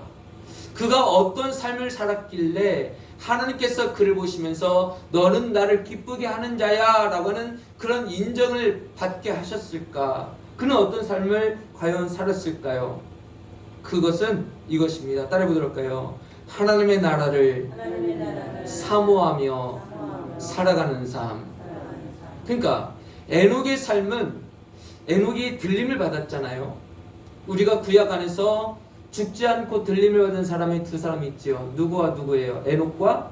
그가 어떤 삶을 살았길래 하나님께서 그를 보시면서 너는 나를 기쁘게 하는 자야 라고 하는 그런 인정을 받게 하셨을까? 그는 어떤 삶을 과연 살았을까요? 그것은 이것입니다. 따라해보도록 할까요? 하나님의 나라를 사모하며 살아가는 삶. 그러니까 에녹의 삶은 에녹이 들림을 받았잖아요. 우리가 구약 안에서 죽지 않고 들림을 받은 사람이 두 사람이 있죠. 누구와 누구예요? 에녹과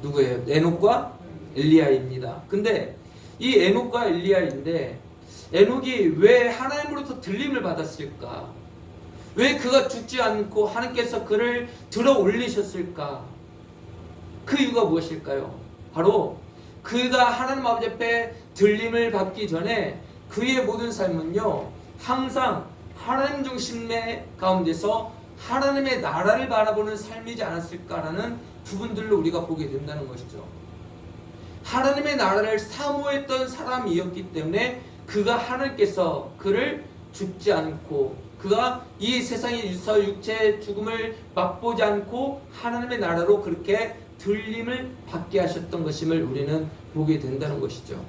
누구예요? 에녹과 엘리야입니다. 근데 이 에녹과 엘리야인데 에녹이 왜 하나님으로부터 들림을 받았을까? 왜 그가 죽지 않고 하나님께서 그를 들어 올리셨을까? 그 이유가 무엇일까요? 바로 그가 하나님 아버지 앞에 들림을 받기 전에 그의 모든 삶은요 항상 하나님 중심의 가운데서 하나님의 나라를 바라보는 삶이지 않았을까라는 부분들로 우리가 보게 된다는 것이죠. 하나님의 나라를 사모했던 사람이었기 때문에 그가 하나님께서 그를 죽지 않고 그가 이 세상에서 육체의 죽음을 맛보지 않고 하나님의 나라로 그렇게 들림을 받게 하셨던 것임을 우리는 보게 된다는 것이죠.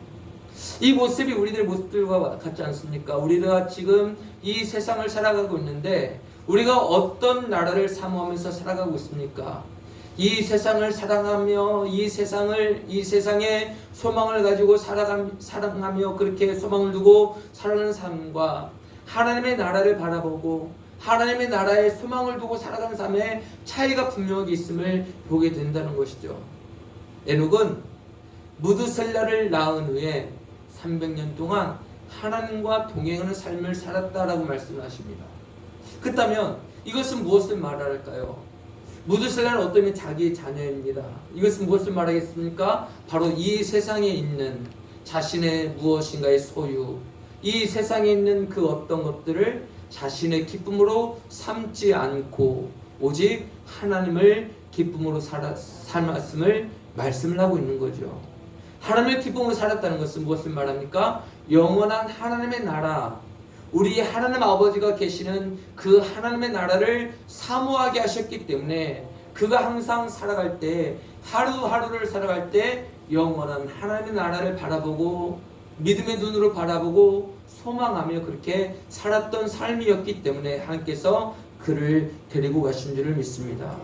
이 모습이 우리들의 모습들과 같지 않습니까? 우리가 지금 이 세상을 살아가고 있는데 우리가 어떤 나라를 사모하면서 살아가고 있습니까? 이 세상을 사랑하며 이 세상의 소망을 가지고 사랑하며 그렇게 소망을 두고 살아가는 삶과 하나님의 나라를 바라보고 하나님의 나라에 소망을 두고 살아가는 삶의 차이가 분명하게 있음을 보게 된다는 것이죠. 에녹은 무드셀라를 낳은 후에 300년 동안 하나님과 동행하는 삶을 살았다라고 말씀하십니다. 그렇다면 이것은 무엇을 말할까요? 무드셀라는 어쩌면 자기의 자녀입니다. 이것은 무엇을 말하겠습니까? 바로 이 세상에 있는 자신의 무엇인가의 소유, 이 세상에 있는 그 어떤 것들을 자신의 기쁨으로 삼지 않고 오직 하나님을 기쁨으로 살았음을 말씀을 하고 있는 거죠. 하나님을 기쁨으로 살았다는 것은 무엇을 말합니까? 영원한 하나님의 나라, 우리 하나님 아버지가 계시는 그 하나님의 나라를 사모하게 하셨기 때문에 그가 항상 살아갈 때 하루하루를 살아갈 때 영원한 하나님의 나라를 바라보고 믿음의 눈으로 바라보고 소망하며 그렇게 살았던 삶이었기 때문에 하나님께서 그를 데리고 가신 줄을 믿습니다.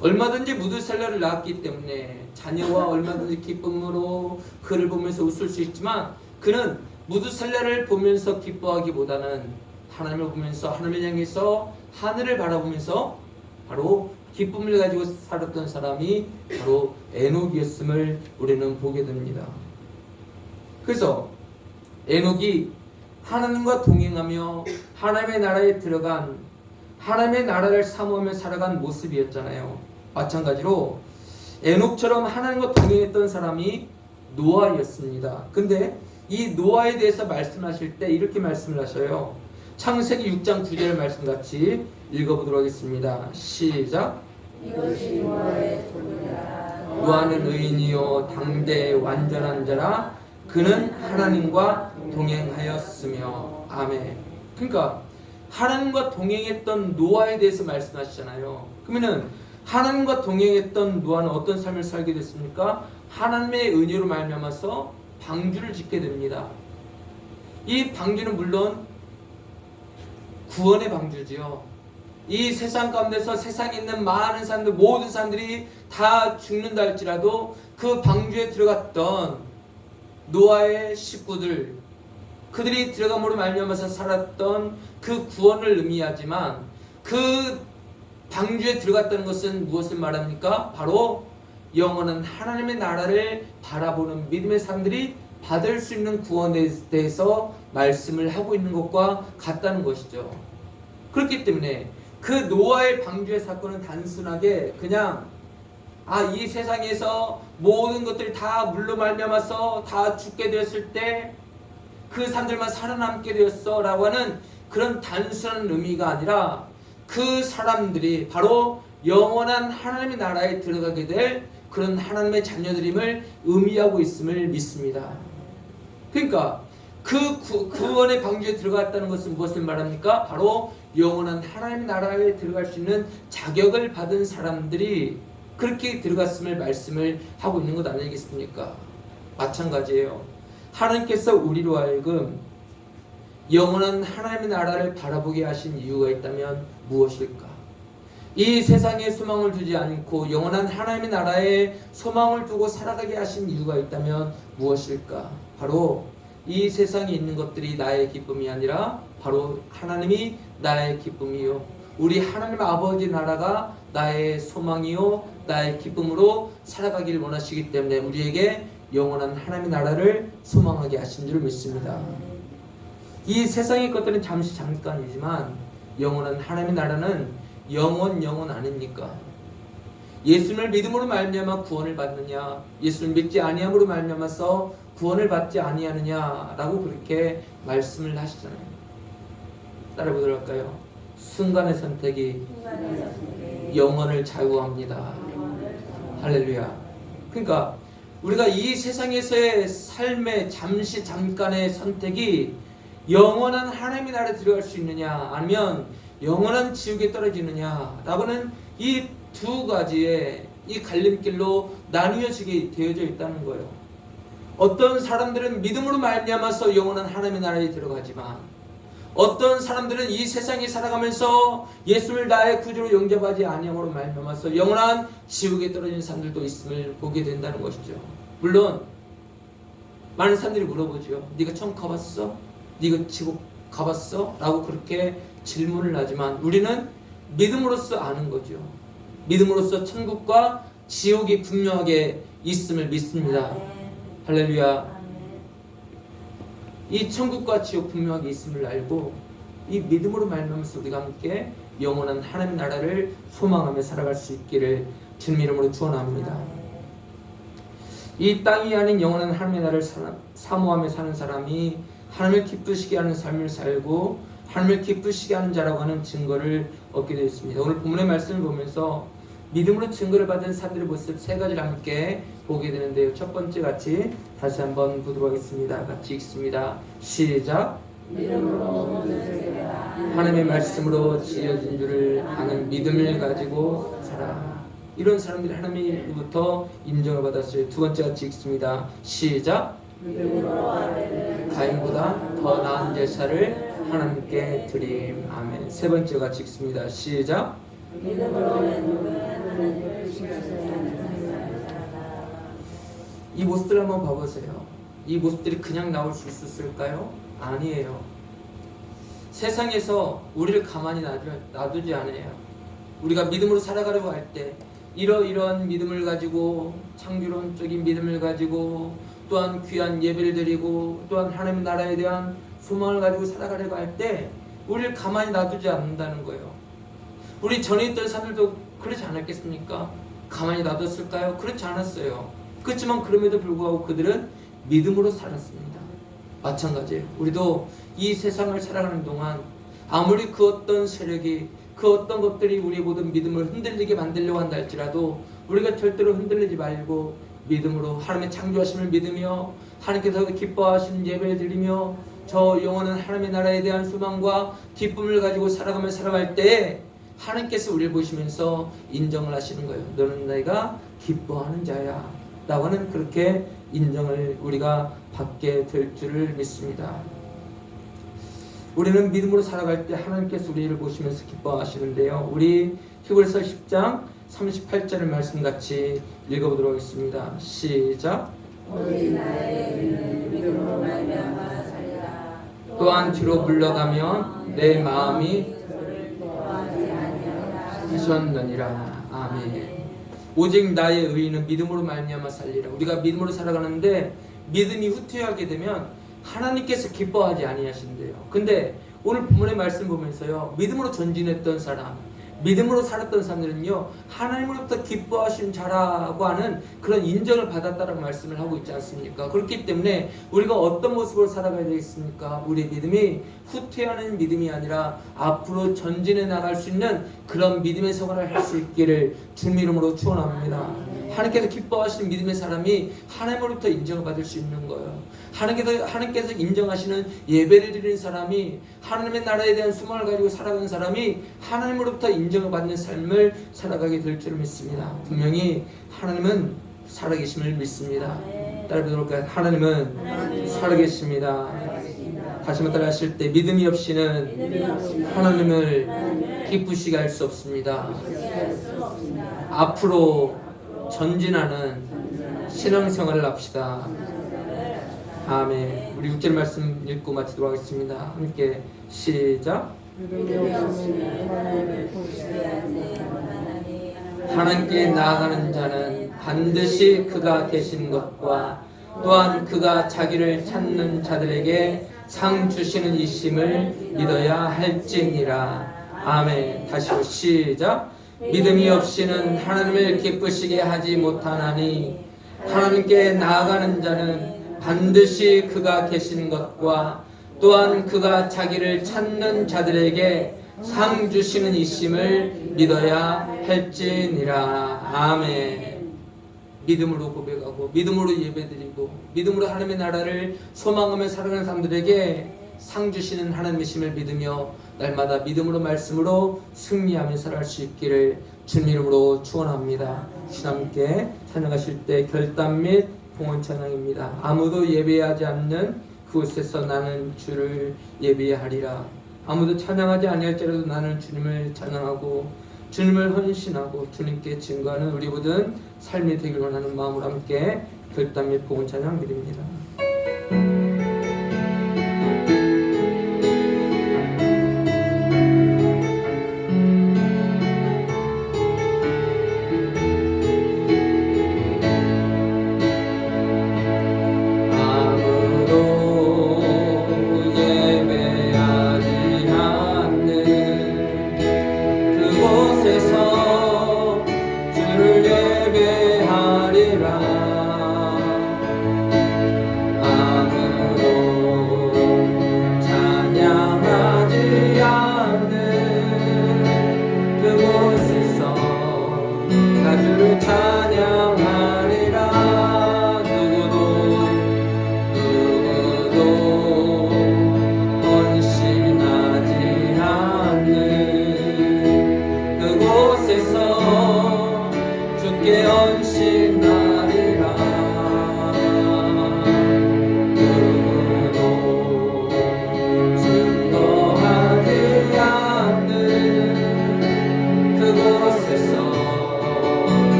얼마든지 무드셀라를 낳았기 때문에 자녀와 얼마든지 기쁨으로 그를 보면서 웃을 수 있지만 그는 무드셀라를 보면서 기뻐하기보다는 하나님을 보면서 하나님을 향해서 하늘을 바라보면서 바로 기쁨을 가지고 살았던 사람이 바로 에녹이었음을 우리는 보게 됩니다. 그래서 에녹이 하나님과 동행하며 하나님의 나라에 들어간 하나님의 나라를 사모하며 살아간 모습이었잖아요. 마찬가지로 에녹처럼 하나님과 동행했던 사람이 노아였습니다. 근데 이 노아에 대해서 말씀하실 때 이렇게 말씀을 하셔요. 창세기 6장 9절 말씀 같이 읽어보도록 하겠습니다. 시작. 이것이 노아의 조문이라. 노아는 의인이요 당대 완전한 자라 그는 하나님과 동행하였으며. 아멘. 그러니까 하나님과 동행했던 노아에 대해서 말씀하시잖아요. 그러면은 하나님과 동행했던 노아는 어떤 삶을 살게 됐습니까? 하나님의 은혜로 말미암아서 방주를 짓게 됩니다. 이 방주는 물론 구원의 방주지요. 이 세상 가운데서 세상에 있는 많은 사람들, 모든 사람들이 다 죽는다 할지라도 그 방주에 들어갔던 노아의 식구들, 그들이 들어감으로 말미암아서 살았던 그 구원을 의미하지만, 그 방주에 들어갔다는 것은 무엇을 말합니까? 바로 영원한 하나님의 나라를 바라보는 믿음의 사람들이 받을 수 있는 구원에 대해서 말씀을 하고 있는 것과 같다는 것이죠. 그렇기 때문에 그 노아의 방주의 사건은 단순하게 그냥 이 세상에서 모든 것들이 다 물로 말미암아서 다 죽게 되었을 때 그 사람들만 살아남게 되었어 라고 하는 그런 단순한 의미가 아니라, 그 사람들이 바로 영원한 하나님의 나라에 들어가게 될 그런 하나님의 자녀들임을 의미하고 있음을 믿습니다. 그러니까 그 구원의 방주에 들어갔다는 것은 무엇을 말합니까? 바로 영원한 하나님의 나라에 들어갈 수 있는 자격을 받은 사람들이 그렇게 들어갔음을 말씀을 하고 있는 것 아니겠습니까? 마찬가지예요. 하나님께서 우리로 하여금 영원한 하나님의 나라를 바라보게 하신 이유가 있다면 무엇일까? 이 세상에 소망을 두지 않고 영원한 하나님의 나라에 소망을 두고 살아가게 하신 이유가 있다면 무엇일까? 바로 이 세상에 있는 것들이 나의 기쁨이 아니라 바로 하나님이 나의 기쁨이요, 우리 하나님 아버지 나라가 나의 소망이요 나의 기쁨으로 살아가길 원하시기 때문에 우리에게 영원한 하나님의 나라를 소망하게 하신 줄 믿습니다. 이 세상의 것들은 잠깐이지만 영원한 하나님의 나라는 영원 아닙니까? 예수님을 믿음으로 말미암아 구원을 받느냐, 예수를 믿지 아니함으로 말미암아서 구원을 받지 아니하느냐라고 그렇게 말씀을 하시잖아요. 따라보도록 할까요? 순간의 선택이 영혼을 자유합니다. 할렐루야. 그러니까 우리가 이 세상에서의 삶의 잠깐의 선택이 영원한 하나님의 나라에 들어갈 수 있느냐, 아니면 영원한 지옥에 떨어지느냐 라고는 이 두 가지의 이 갈림길로 나뉘어지게 되어져 있다는 거예요. 어떤 사람들은 믿음으로 말미암아서 영원한 하나님의 나라에 들어가지만, 어떤 사람들은 이 세상에 살아가면서 예수를 나의 구주로 영접하지 아니함으로 말미암아서 영원한 지옥에 떨어진 사람들도 있음을 보게 된다는 것이죠. 물론 많은 사람들이 물어보죠. 네가 천국 가봤어? 네가 지옥 가봤어? 라고 그렇게 질문을 하지만 우리는 믿음으로써 아는 거죠. 믿음으로써 천국과 지옥이 분명하게 있음을 믿습니다. 할렐루야. 이 천국과 지옥 분명하게 있음을 알고 이 믿음으로 말미암아서 우리가 함께 영원한 하나님 나라를 소망하며 살아갈 수 있기를 주님 이름으로 축원합니다. 이 땅이 아닌 영원한 하나님의 나라를 사모하며 사는 사람이 하나님을 기쁘시게 하는 삶을 살고 하나님을 기쁘시게 하는 자라고 하는 증거를 얻게 되었습니다. 오늘 본문의 말씀을 보면서 믿음으로 증거를 받은 사람들의 모습 세 가지를 함께 보게 되는데요. 첫 번째 같이 다시 한번 보도록 하겠습니다. 같이 읽습니다. 시작. 믿음으로 하나님의 말씀으로 지어진 줄을 아는 믿음을 가지고 살아. 이런 사람들이 하나님으로부터 인정을 받았어요. 두 번째 같이 읽습니다. 시작. 가인보다 더 나은 제사를 하나님께 드림. 아멘. 세 번째 같이 읽습니다. 시작. 이 모습들 한번 봐보세요. 이 모습들이 그냥 나올 수 있었을까요? 아니에요. 세상에서 우리를 가만히 놔두지 않아요. 우리가 믿음으로 살아가려고 할 때 이러이러한 믿음을 가지고, 창조론적인 믿음을 가지고, 또한 귀한 예배를 드리고, 또한 하나님의 나라에 대한 소망을 가지고 살아가려고 할 때 우리를 가만히 놔두지 않는다는 거예요. 우리 전에 있던 사람들도 그렇지 않았겠습니까? 가만히 놔뒀을까요? 그렇지 않았어요. 그렇지만 그럼에도 불구하고 그들은 믿음으로 살았습니다. 마찬가지예요. 우리도 이 세상을 살아가는 동안 아무리 그 어떤 세력이, 그 어떤 것들이 우리의 모든 믿음을 흔들리게 만들려고 한다 할지라도 우리가 절대로 흔들리지 말고 믿음으로 하나님의 창조하심을 믿으며 하나님께서 기뻐하시는 예배를 드리며 저 영원한 하나님의 나라에 대한 소망과 기쁨을 가지고 살아가며 살아갈 때 하나님께서 우리를 보시면서 인정을 하시는 거예요. 너는 내가 기뻐하는 자야 라고 하는 그렇게 인정을 우리가 받게 될 줄을 믿습니다. 우리는 믿음으로 살아갈 때 하나님께서 우리를 보시면서 기뻐하시는데요. 우리 히브리서 10장 38절의 말씀 같이 읽어보도록 하겠습니다. 시작. 오직 나의 의는 믿음으로 말미암아 살리라. 또한 뒤로 물러가면 내 마음이 저를 기뻐하지 아니하리라. 하셨느니라. 아멘. 오직 나의 의는 믿음으로 말미암아 살리라. 우리가 믿음으로 살아가는데 믿음이 후퇴하게 되면 하나님께서 기뻐하지 아니하신대요. 근데 오늘 본문의 말씀 보면서요, 믿음으로 전진했던 사람, 믿음으로 살았던 사람들은요, 하나님으로부터 기뻐하신 자라고 하는 그런 인정을 받았다라고 말씀을 하고 있지 않습니까? 그렇기 때문에 우리가 어떤 모습으로 살아가야 되겠습니까? 우리의 믿음이 후퇴하는 믿음이 아니라 앞으로 전진해 나갈 수 있는 그런 믿음의 생활을 할 수 있기를 주님 이름으로 축원합니다. 하나님께서 기뻐하시는 믿음의 사람이 하나님으로부터 인정을 받을 수 있는 거예요. 하나님께서 인정하시는 예배를 드리는 사람이, 하나님의 나라에 대한 소망을 가지고 살아가는 사람이 하나님으로부터 인정을 받는 삶을 살아가게 될 줄 믿습니다. 분명히 하나님은 살아계심을 믿습니다. 따라해보도록 할까요? 하나님은 살아계십니다. 다시 한번 따라 하실 때, 믿음이 없이는 하나님을 기쁘시게 할 수 없습니다. 앞으로 전진하는 신앙생활을 합시다. 아멘. 우리 6절 말씀 읽고 마치도록 하겠습니다. 함께 시작. 하나님께 나아가는 자는 반드시 그가 계신 것과 또한 그가 자기를 찾는 자들에게 상 주시는 이심을 믿어야 할지니라. 아멘. 다시 시작. 믿음이 없이는 하나님을 기쁘시게 하지 못하나니 하나님께 나아가는 자는 반드시 그가 계신 것과 또한 그가 자기를 찾는 자들에게 상 주시는 이심을 믿어야 할지니라. 아멘. 믿음으로 고백하고 믿음으로 예배드리고 믿음으로 하나님의 나라를 소망하며 살아가는 사람들에게 상 주시는 하나님이심을 믿으며 날마다 믿음으로 말씀으로 승리하며 살아갈 수 있기를 주님 이름으로 축원합니다. 함께 찬양하실 때 결단 및 봉헌 찬양입니다. 아무도 예배하지 않는 그곳에서 나는 주를 예배하리라. 아무도 찬양하지 아니할지라도 나는 주님을 찬양하고 주님을 헌신하고 주님께 증거하는 우리 모든 삶이 되길 원하는 마음으로 함께 결단 및 봉헌 찬양 드립니다.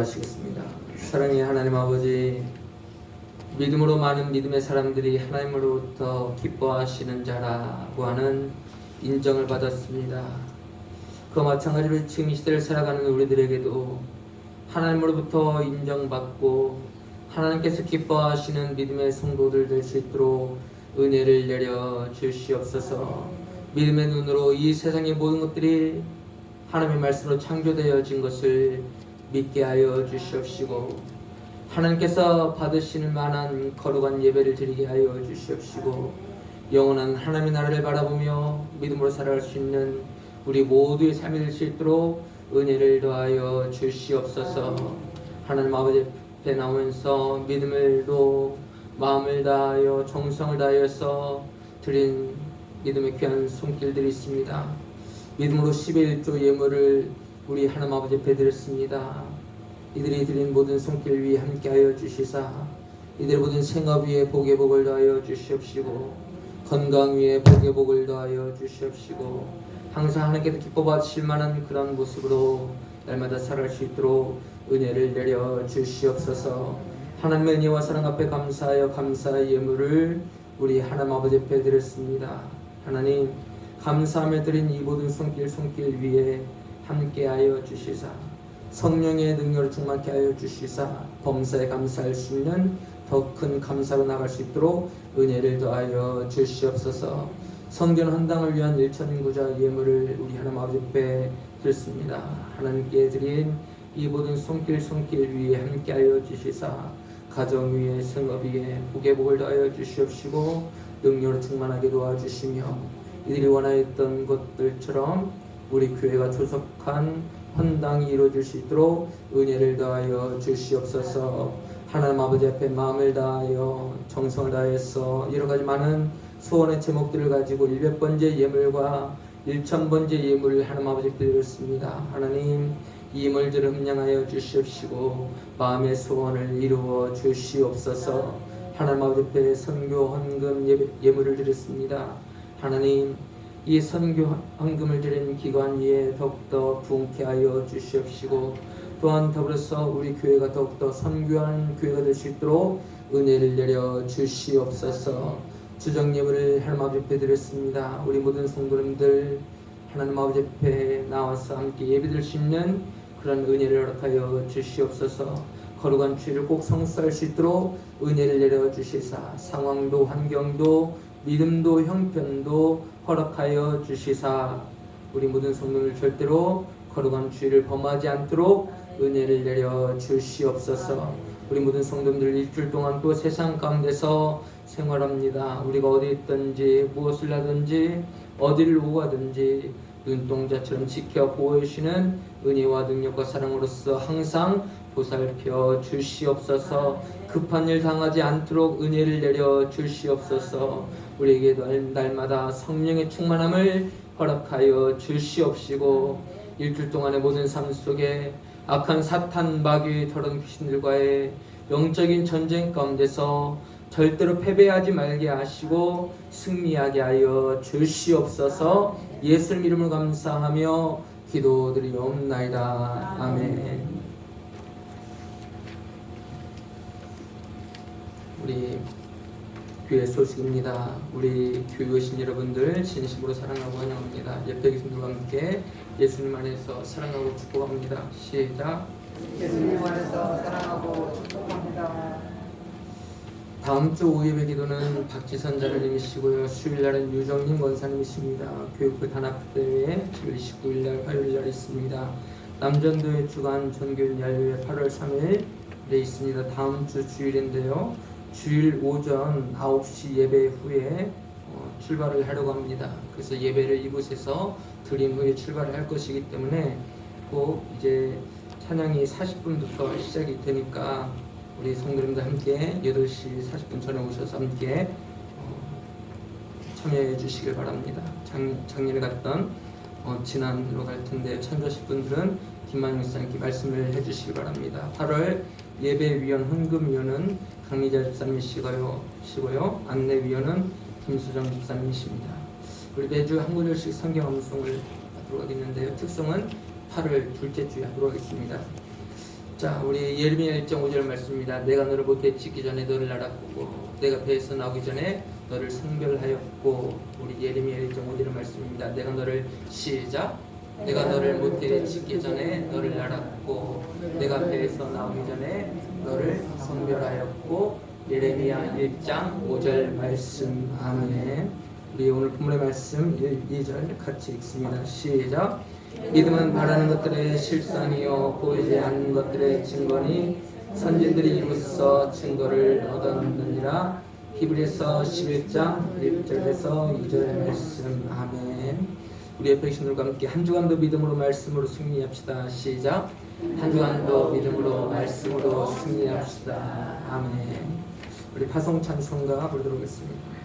기도하시겠습니다. 사랑의 하나님 아버지, 믿음으로 많은 믿음의 사람들이 하나님으로부터 기뻐하시는 자라고 하는 인정을 받았습니다. 그와 마찬가지로 지금 이 시대를 살아가는 우리들에게도 하나님으로부터 인정받고 하나님께서 기뻐하시는 믿음의 성도들 될 수 있도록 은혜를 내려 주시옵소서. 믿음의 눈으로 이 세상의 모든 것들이 하나님의 말씀으로 창조되어진 것을 믿게 하여 주시옵시고, 하나님께서 받으시는 만한 거룩한 예배를 드리게 하여 주시옵시고, 영원한 하나님의 나라를 바라보며 믿음으로 살아갈 수 있는 우리 모두의 삶이 될 수 있도록 은혜를 더하여 주시옵소서. 하나님 아버지 앞에 나오면서 믿음을로 마음을 다하여 정성을 다하여서 드린 믿음의 귀한 손길들이 있습니다. 믿음으로 11조 예물을 우리 하나님 아버지 앞에 드렸습니다. 이들이 드린 모든 손길 위에 함께하여 주시사 이들의 모든 생업 위에 복의 복을 더하여 주시옵시고, 건강 위에 복의 복을 더하여 주시옵시고, 항상 하나님께서 기뻐 받으실 만한 그런 모습으로 날마다 살아갈 수 있도록 은혜를 내려 주시옵소서. 하나님의 은혜와 사랑 앞에 감사하여 감사의 예물을 우리 하나님 아버지 앞에 드렸습니다. 하나님, 감사하며 드린 이 모든 손길 위에 함께하여 주시사 성령의 능력을 충만케 하여 주시사 범사에 감사할 수 있는 더 큰 감사로 나갈 수 있도록 은혜를 더하여 주시옵소서. 성전 헌당을 위한 일천인구자 예물을 우리 하나님 아버지 앞에 드렸습니다. 하나님께 드린 이 모든 손길 위에 함께하여 주시사 가정 위에 생업 위에 복의 복을 더하여 주시옵시고, 능력으로 충만하게 도와주시며 이들이 원하였던 것들처럼 우리 교회가 조속한 헌당이 이루어질 수 있도록 은혜를 더하여 주시옵소서. 하나님 아버지 앞에 마음을 다하여 정성을 다해서 여러가지 많은 소원의 제목들을 가지고 100번째 예물과 1000번째 예물을 하나님 아버지 앞에 드렸습니다. 하나님, 이 예물들을 흠량하여 주시옵시고 마음의 소원을 이루어 주시옵소서. 하나님 아버지 앞에 선교 헌금 예물을 드렸습니다. 하나님, 이 선교 헌금을 드린 기관 위에 더욱더 부흥케 하여 주시옵시고, 또한 더불어서 우리 교회가 더욱더 선교한 교회가 될 수 있도록 은혜를 내려 주시옵소서. 주정 예물을 하나님 아버지 앞에 드렸습니다. 우리 모든 성도님들 하나님 아버지 앞에 나와서 함께 예배드릴 수 있는 그런 은혜를 허락하여 주시옵소서. 거룩한 주일을 꼭 성수할 수 있도록 은혜를 내려 주시사 상황도 환경도 믿음도 형편도 허락하여 주시사 우리 모든 성도들 절대로 거룩한 주일을 범하지 않도록 은혜를 내려 주시옵소서. 우리 모든 성도들 일주일 동안 또 세상 가운데서 생활합니다. 우리가 어디 있든지 무엇을 하든지 어디를 오고 가든지 눈동자처럼 지켜 보호해주시는 은혜와 능력과 사랑으로서 항상 보살펴 주시옵소서. 급한 일 당하지 않도록 은혜를 내려 주시옵소서. 우리에게도 날마다 성령의 충만함을 허락하여 주시옵시고, 일주일 동안의 모든 삶 속에 악한 사탄 마귀의 더러운 귀신들과의 영적인 전쟁 가운데서 절대로 패배하지 말게 하시고 승리하게 하여 주시옵소서. 예수님 이름을 감사하며 기도드리옵나이다. 아멘. 우리 교회 소식입니다. 우리 교회 오신 여러분들 진심으로 사랑하고 환영합니다. 옆에 계신 분들과 함께 예수님 안에서 사랑하고 축복합니다. 시작. 예수님 안에서 사랑하고 축복합니다. 다음 주 5예배 기도는 박지선 자료님이시고요. 수요일날은 유정님 권사님이십니다. 교육부 단합대회 7월 29일날 화요일날 있습니다. 남전도의 주간 전교일 야유회 8월 3일 있습니다. 다음 주 주일인데요. 주일 오전 9시 예배 후에 출발을 하려고 합니다. 그래서 예배를 이곳에서 드린 후에 출발을 할 것이기 때문에 꼭 이제 찬양이 40분부터 시작이 되니까 우리 성도님들 함께 8시 40분 전에 오셔서 함께 참여해 주시길 바랍니다. 작년에 갔던 지난으로 갈 텐데 참조하실 분들은 김만영 목사님께 말씀을 해주시기 바랍니다. 8월 예배위원 헌금위원은 강미자 집사님이시고요. 안내위원은 김수정 집사님이십니다. 우리 매주 한 구절씩 성경 암송을 하도록 하겠는데요. 특성은 8월 둘째 주에 하도록 하겠습니다. 자, 우리 예레미야 1장 5절 말씀입니다. 내가 너를 못에 짓기 전에 너를 알았고 내가 배에서 나오기 전에 너를 성별하였고. 우리 예레미야 1장 5절 말씀입니다. 내가 너를 시작. 내가 너를 못에 짓기 전에 너를 알았고 내가 배에서 나오기 전에 너를 성별하였고. 예레미야 1장 5절 말씀. 아멘. 우리 오늘 본문의 말씀 1, 2절 같이 읽습니다. 시작. 믿음은 바라는 것들의 실상이요 보이지 않는 것들의 증거니 선진들이 이로써 증거를 얻었느니라. 히브리서 11장 1절에서 2절 말씀. 아멘. 우리 옆에 계신 분들과 함께 한 주간도 믿음으로 말씀으로 승리합시다. 시작. 한 주간도 믿음으로 말씀으로 승리합시다. 아멘. 우리 파송 찬송가 부르도록 하겠습니다.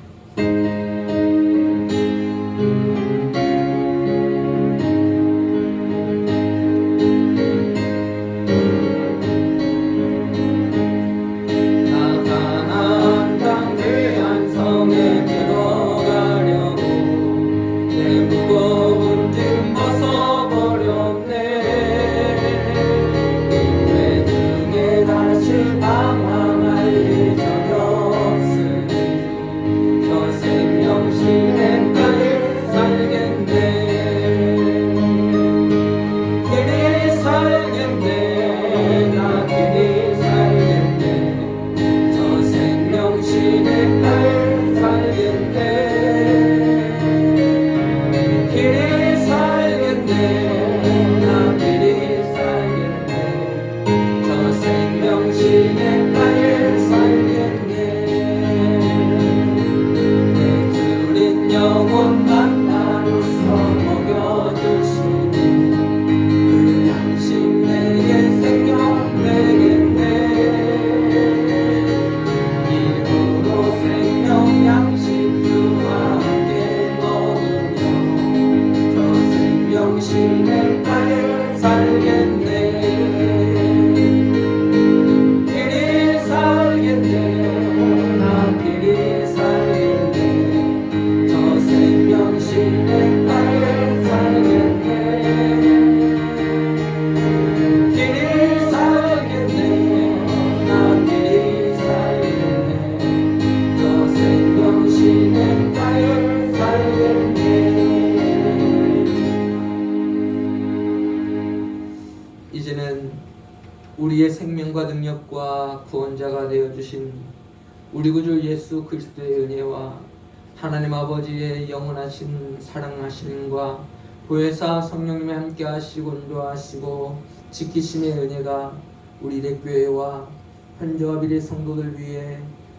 이제는 우리의 생명과 능력과 구원자가 되어주신 우리 구주 예수 그리스도의 은혜와 하나님 아버지의 영원하신 사랑하심과 보혜사 성령님의 함께 하시고 인도하시고 지키심의 은혜가 우리 대교회와 현저와 미래 성도들 위해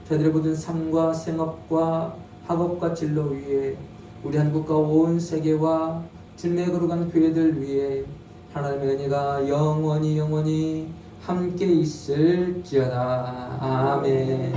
저들의 모든 삶과 생업과 학업과 진로 위에 우리 한국과 온 세계와 주님의 거룩한 교회들 위해 하나님의 은혜가 영원히 함께 있을지어다. 아멘.